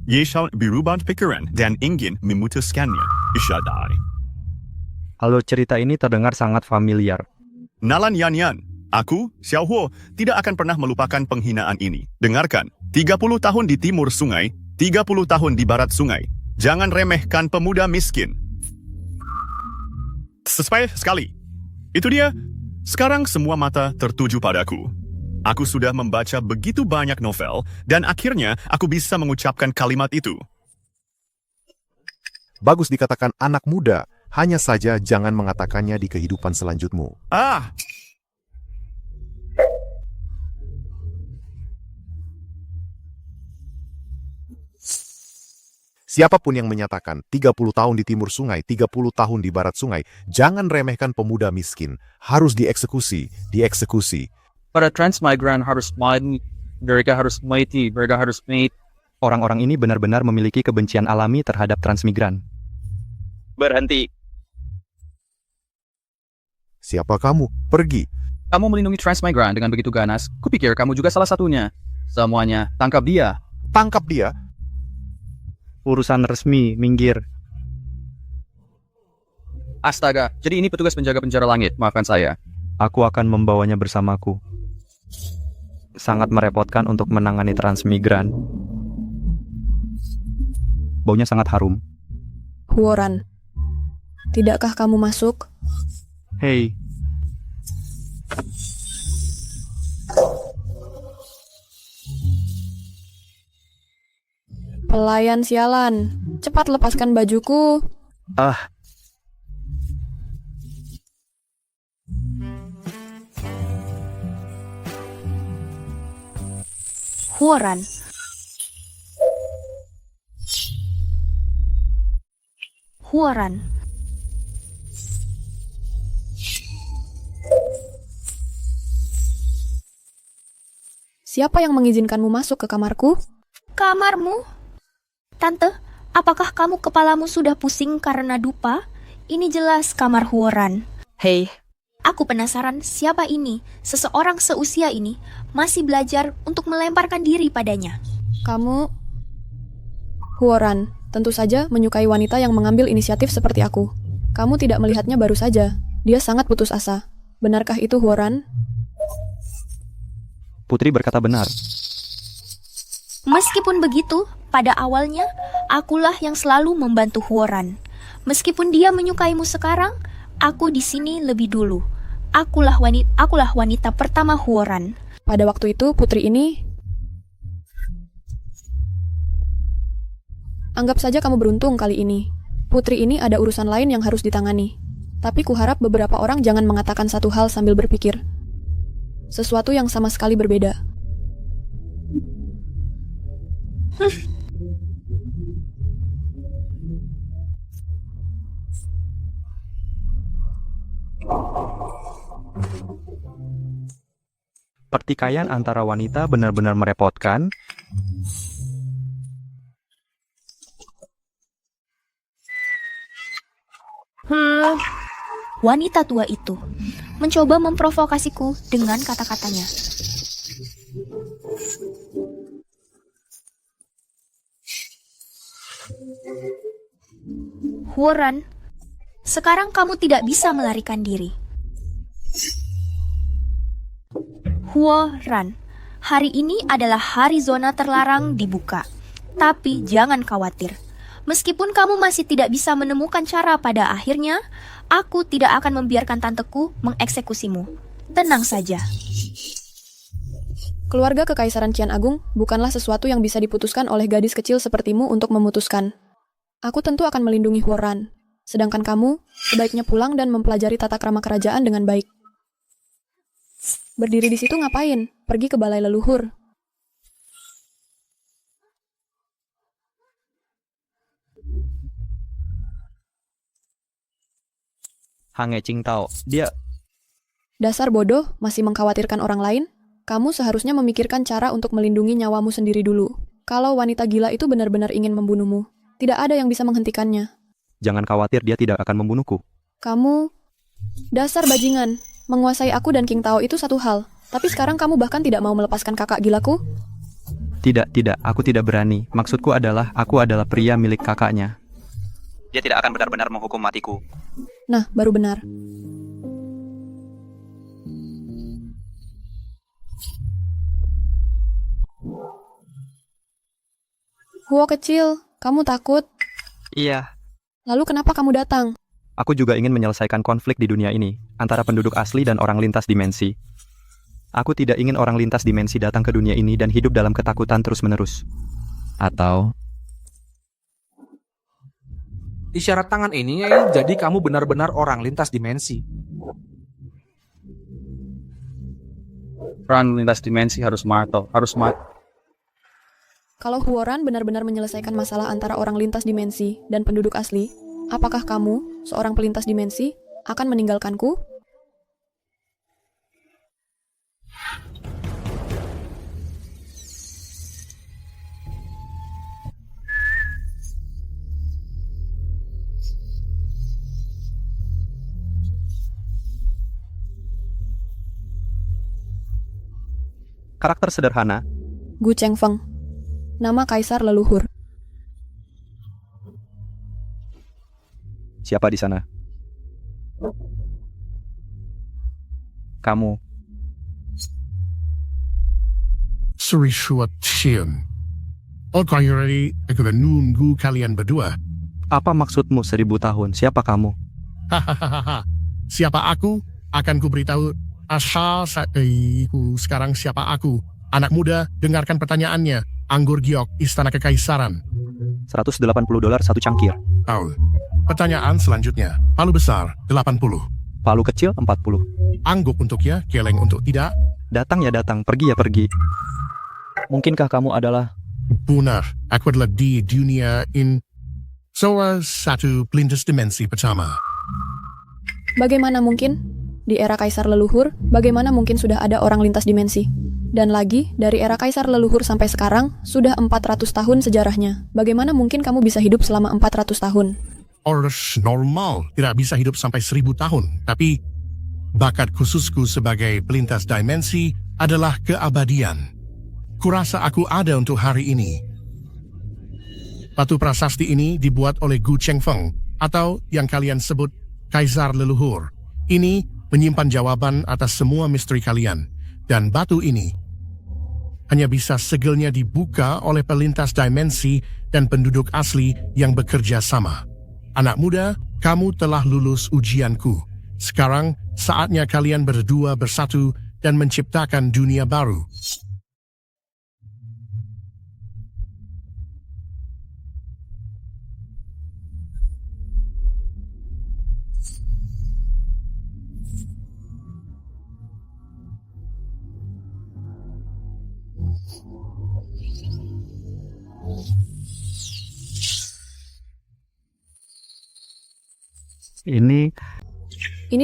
Yeshao berubah pikiran dan ingin memutuskannya. Isyadai. Alur cerita ini terdengar sangat familiar. Nalan Yanyan, aku, Xiaohuo, tidak akan pernah melupakan penghinaan ini. Dengarkan, 30 tahun di timur sungai, 30 tahun di barat sungai. Jangan remehkan pemuda miskin. Sesuai sekali. Itu dia. Sekarang semua mata tertuju padaku. Aku sudah membaca begitu banyak novel, dan akhirnya aku bisa mengucapkan kalimat itu. Bagus dikatakan anak muda, hanya saja jangan mengatakannya di kehidupan selanjutmu. Siapapun yang menyatakan 30 tahun di timur sungai, 30 tahun di barat sungai, jangan remehkan pemuda miskin. Harus dieksekusi, dieksekusi. Para transmigran harus mati, mereka harus mati, mereka harus mati. Orang-orang ini benar-benar memiliki kebencian alami terhadap transmigran. Berhenti. Siapa kamu? Pergi. Kamu melindungi transmigran dengan begitu ganas. Kupikir kamu juga salah satunya. Semuanya, tangkap dia. Tangkap dia? Urusan resmi, minggir. Astaga, jadi ini petugas penjaga penjara langit, maafkan saya. Aku akan membawanya bersamaku. Sangat merepotkan untuk menangani transmigran. Baunya sangat harum. Huoran, tidakkah kamu masuk? Hei. Pelayan sialan, cepat lepaskan bajuku. Huoran. Huoran. Siapa yang mengizinkanmu masuk ke kamarku? Kamarmu? Tante, apakah kamu kepalamu sudah pusing karena dupa? Ini jelas kamar Huoran. Hei. Aku penasaran siapa ini, seseorang seusia ini, masih belajar untuk melemparkan diri padanya. Kamu, Huoran, tentu saja menyukai wanita yang mengambil inisiatif seperti aku. Kamu tidak melihatnya baru saja. Dia sangat putus asa. Benarkah itu, Huoran? Putri berkata benar. Meskipun begitu, pada awalnya, akulah yang selalu membantu Huoran. Meskipun dia menyukaimu sekarang, aku di sini lebih dulu. Akulah wanita pertama Huoran. Pada waktu itu, putri ini... Anggap saja kamu beruntung kali ini. Putri ini ada urusan lain yang harus ditangani. Tapi kuharap beberapa orang jangan mengatakan satu hal sambil berpikir. Sesuatu yang sama sekali berbeda. Pertikaian antara wanita benar-benar merepotkan. Wanita tua itu mencoba memprovokasiku dengan kata-katanya. Huoran, sekarang kamu tidak bisa melarikan diri. Huoran, hari ini adalah hari zona terlarang dibuka. Tapi jangan khawatir. Meskipun kamu masih tidak bisa menemukan cara pada akhirnya, aku tidak akan membiarkan tanteku mengeksekusimu. Tenang saja. Keluarga Kekaisaran Qian Agung bukanlah sesuatu yang bisa diputuskan oleh gadis kecil sepertimu untuk memutuskan. Aku tentu akan melindungi Huoran. Sedangkan kamu, sebaiknya pulang dan mempelajari tata krama kerajaan dengan baik. Berdiri di situ ngapain? Pergi ke balai leluhur. Hange Qingtao, dia... Dasar bodoh, masih mengkhawatirkan orang lain? Kamu seharusnya memikirkan cara untuk melindungi nyawamu sendiri dulu. Kalau wanita gila itu benar-benar ingin membunuhmu, tidak ada yang bisa menghentikannya. Jangan khawatir, dia tidak akan membunuhku. Kamu... Dasar bajingan. Menguasai aku dan Qingtao itu satu hal. Tapi sekarang kamu bahkan tidak mau melepaskan kakak gilaku? Tidak, aku tidak berani. Maksudku adalah, aku adalah pria milik kakaknya. Dia tidak akan benar-benar menghukum matiku. Nah, baru benar. Huo kecil, kamu takut? Iya. Lalu kenapa kamu datang? Aku juga ingin menyelesaikan konflik di dunia ini, antara penduduk asli dan orang lintas dimensi. Aku tidak ingin orang lintas dimensi datang ke dunia ini dan hidup dalam ketakutan terus-menerus. Atau... Isyarat tangan ini jadi kamu benar-benar orang lintas dimensi. Orang lintas dimensi harus mati. Kalau Huoran benar-benar menyelesaikan masalah antara orang lintas dimensi dan penduduk asli, apakah kamu, seorang pelintas dimensi, akan meninggalkanku? Karakter sederhana. Gu Chengfeng. Nama kaisar leluhur. Siapa di sana? Kamu. Suri Shuat Xian. Ready, aku menunggu kalian berdua. Apa maksudmu 1000 tahun? Siapa kamu? Hahaha. Siapa aku? Akan ku beritahu asal sekarang siapa aku. Anak muda, dengarkan pertanyaannya. Anggur giok, Istana Kekaisaran. $180 satu cangkir. Oh. Pertanyaan selanjutnya. Palu besar, 80. Palu kecil, 40. Angguk untuk ya, keleng untuk tidak. Datang ya datang, pergi ya pergi. Mungkinkah kamu adalah... Benar, aku adalah di dunia in... satu pelintas dimensi pertama. Bagaimana mungkin? Di era kaisar leluhur, bagaimana mungkin sudah ada orang lintas dimensi? Dan lagi, dari era kaisar leluhur sampai sekarang, sudah 400 tahun sejarahnya. Bagaimana mungkin kamu bisa hidup selama 400 tahun? Orang normal tidak bisa hidup sampai 1000 tahun. Tapi, bakat khususku sebagai pelintas dimensi adalah keabadian. Kurasa aku ada untuk hari ini. Batu prasasti ini dibuat oleh Gu Chengfeng, atau yang kalian sebut Kaisar Leluhur. Ini menyimpan jawaban atas semua misteri kalian. Dan batu ini hanya bisa segelnya dibuka oleh pelintas dimensi dan penduduk asli yang bekerja sama. Anak muda, kamu telah lulus ujianku. Sekarang saatnya kalian berdua bersatu dan menciptakan dunia baru. Ini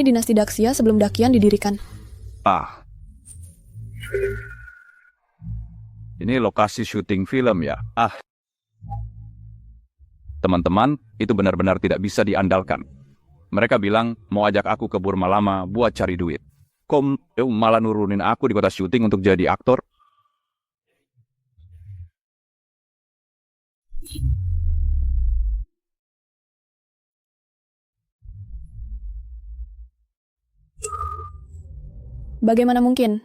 dinasti Daxia sebelum Dakian didirikan. Ini lokasi syuting film ya. Teman-teman, itu benar-benar tidak bisa diandalkan. Mereka bilang mau ajak aku ke Burma Lama buat cari duit. Kok malah nurunin aku di kota syuting untuk jadi aktor? Bagaimana mungkin?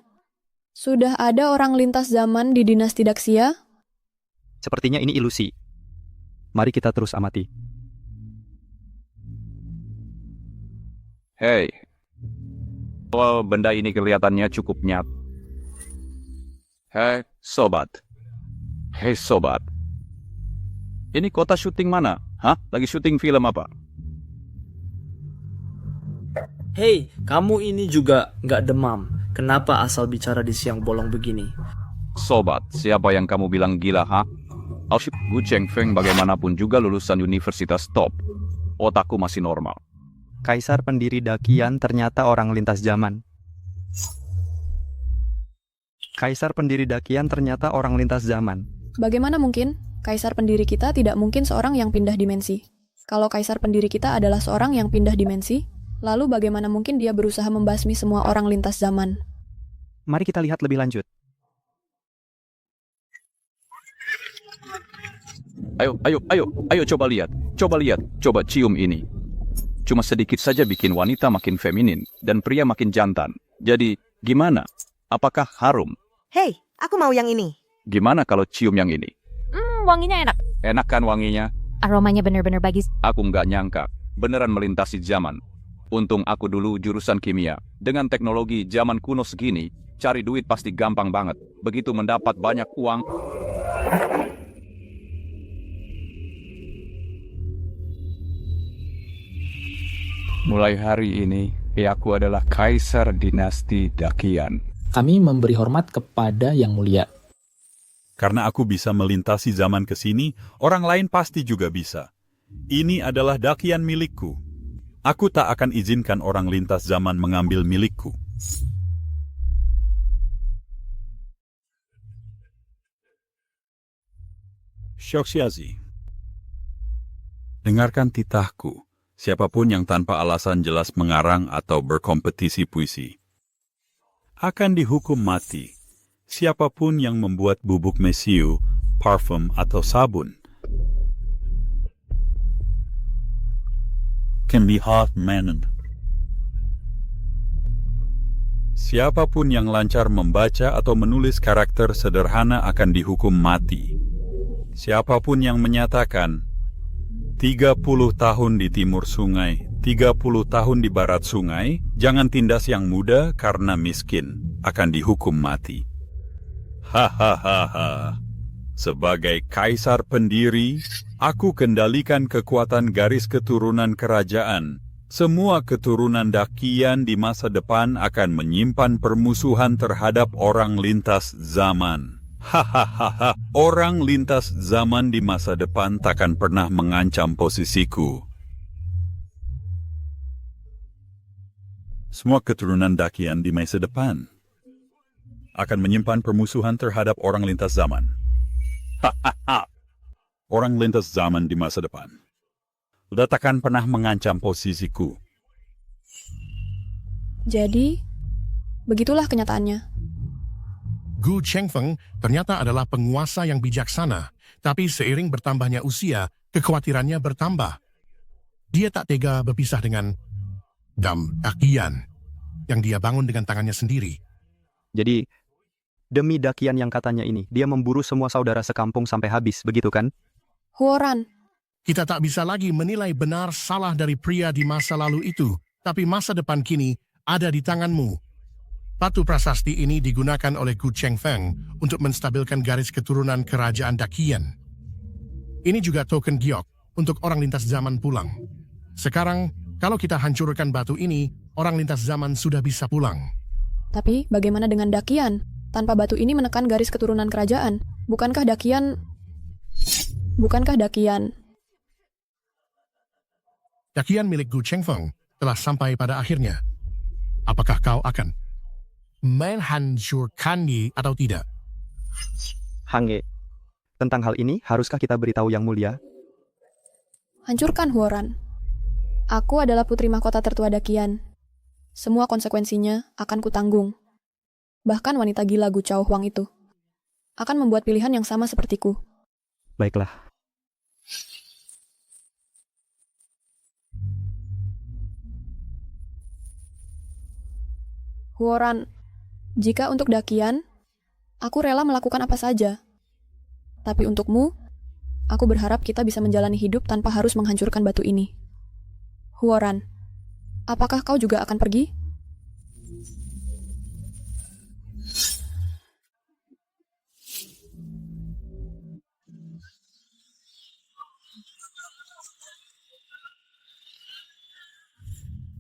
Sudah ada orang lintas zaman di dinasti Daxia? Sepertinya ini ilusi. Mari kita terus amati. Hei, benda ini kelihatannya cukup nyata. Hei, sobat. Ini kota syuting mana? Lagi syuting film apa? Hei, kamu ini juga nggak demam. Kenapa asal bicara di siang bolong begini? Sobat, siapa yang kamu bilang gila, Gu Chengfeng bagaimanapun juga lulusan universitas top. Otakku masih normal. Kaisar pendiri Dakian ternyata orang lintas zaman. Kaisar pendiri Dakian ternyata orang lintas zaman. Bagaimana mungkin? Kaisar pendiri kita tidak mungkin seorang yang pindah dimensi. Kalau kaisar pendiri kita adalah seorang yang pindah dimensi, lalu bagaimana mungkin dia berusaha membasmi semua orang lintas zaman? Mari kita lihat lebih lanjut. Ayo coba lihat. Coba cium ini. Cuma sedikit saja bikin wanita makin feminin dan pria makin jantan. Jadi, gimana? Apakah harum? Hei, aku mau yang ini. Gimana kalau cium yang ini? Wanginya enak. Enak kan wanginya? Aromanya bener-bener bagus. Aku nggak nyangka, beneran melintasi zaman. Untung aku dulu jurusan kimia. Dengan teknologi zaman kuno segini, cari duit pasti gampang banget. Begitu mendapat banyak uang, mulai hari ini, aku adalah kaisar dinasti Dakian. Kami memberi hormat kepada Yang Mulia. Karena aku bisa melintasi zaman ke sini, orang lain pasti juga bisa. Ini adalah Dakian milikku. Aku tak akan izinkan orang lintas zaman mengambil milikku. Shokshiazi. Dengarkan titahku. Siapapun yang tanpa alasan jelas mengarang atau berkompetisi puisi akan dihukum mati. Siapapun yang membuat bubuk mesiu, parfum, atau sabun can be hot man. Siapapun yang lancar membaca atau menulis karakter sederhana akan dihukum mati. Siapapun yang menyatakan 30 tahun di timur sungai, 30 tahun di barat sungai, jangan tindas yang muda karena miskin, akan dihukum mati. Hahaha. Sebagai kaisar pendiri, aku kendalikan kekuatan garis keturunan kerajaan. Semua keturunan Dakian di masa depan akan menyimpan permusuhan terhadap orang lintas zaman. Hahaha. Orang lintas zaman di masa depan takkan pernah mengancam posisiku. Semua keturunan Dakian di masa depan akan menyimpan permusuhan terhadap orang lintas zaman. Orang lintas zaman di masa depan sudah takkan pernah mengancam posisiku. Jadi, begitulah kenyataannya. Gu Chengfeng ternyata adalah penguasa yang bijaksana, tapi seiring bertambahnya usia, kekhawatirannya bertambah. Dia tak tega berpisah dengan Dakian yang dia bangun dengan tangannya sendiri. Jadi, demi Dakian yang katanya ini, dia memburu semua saudara sekampung sampai habis, begitu kan? Huoran. Kita tak bisa lagi menilai benar salah dari pria di masa lalu itu, tapi masa depan kini ada di tanganmu. Batu prasasti ini digunakan oleh Gu Chengfeng untuk menstabilkan garis keturunan kerajaan Dakian. Ini juga token giok untuk orang lintas zaman pulang. Sekarang, kalau kita hancurkan batu ini, orang lintas zaman sudah bisa pulang. Tapi bagaimana dengan Dakian? Tanpa batu ini menekan garis keturunan kerajaan. Bukankah Dakian... Dakian milik Gu Chengfeng telah sampai pada akhirnya. Apakah kau akan menghancurkannya atau tidak? Hange, tentang hal ini haruskah kita beritahu Yang Mulia? Hancurkan Huoran. Aku adalah putri mahkota tertua Dakian. Semua konsekuensinya akan kutanggung. Bahkan wanita gila Gu Chao Huang itu akan membuat pilihan yang sama sepertiku. Baiklah. Huoran, jika untuk Dakian, aku rela melakukan apa saja. Tapi untukmu, aku berharap kita bisa menjalani hidup tanpa harus menghancurkan batu ini. Huoran, apakah kau juga akan pergi?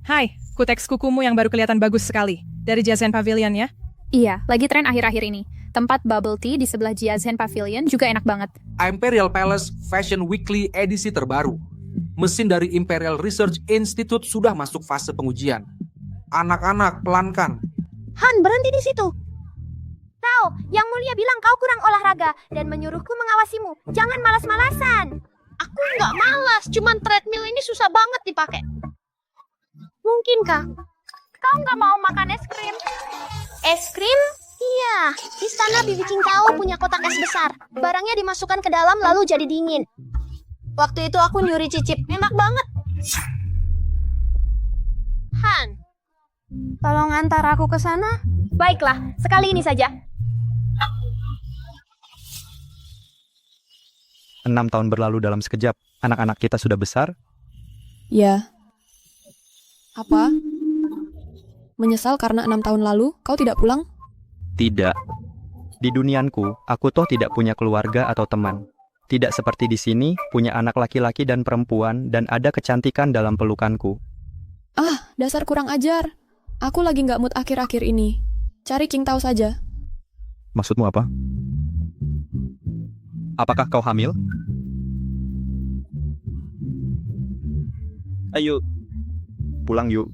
Hai, kuteks kukumu yang baru kelihatan bagus sekali. Dari Jiazen Pavilion ya? Iya, lagi tren akhir-akhir ini. Tempat bubble tea di sebelah Jiazen Pavilion juga enak banget. Imperial Palace Fashion Weekly edisi terbaru. Mesin dari Imperial Research Institute sudah masuk fase pengujian. Anak-anak, pelankan. Han, berhenti di situ. Tahu, Yang Mulia bilang kau kurang olahraga dan menyuruhku mengawasimu. Jangan malas-malasan. Aku nggak malas, cuman treadmill ini susah banget dipakai. Mungkinkah kau nggak mau makan es krim? Es krim? Iya, istana Bibi Qingtao punya kotak es besar. Barangnya dimasukkan ke dalam lalu jadi dingin. Waktu itu aku nyuri cicip, enak banget. Han, tolong antar aku ke sana. Baiklah, sekali ini saja. 6 tahun berlalu dalam sekejap. Anak-anak kita sudah besar. Ya. Apa? Menyesal karena 6 tahun lalu kau tidak pulang? Tidak. Di dunianku, aku toh tidak punya keluarga atau teman. Tidak seperti di sini, punya anak laki-laki dan perempuan, dan ada kecantikan dalam pelukanku. Ah, dasar kurang ajar. Aku lagi nggak mood akhir-akhir ini. Cari Qingtao saja. Maksudmu apa? Apakah kau hamil? Ayo, Pulang yuk.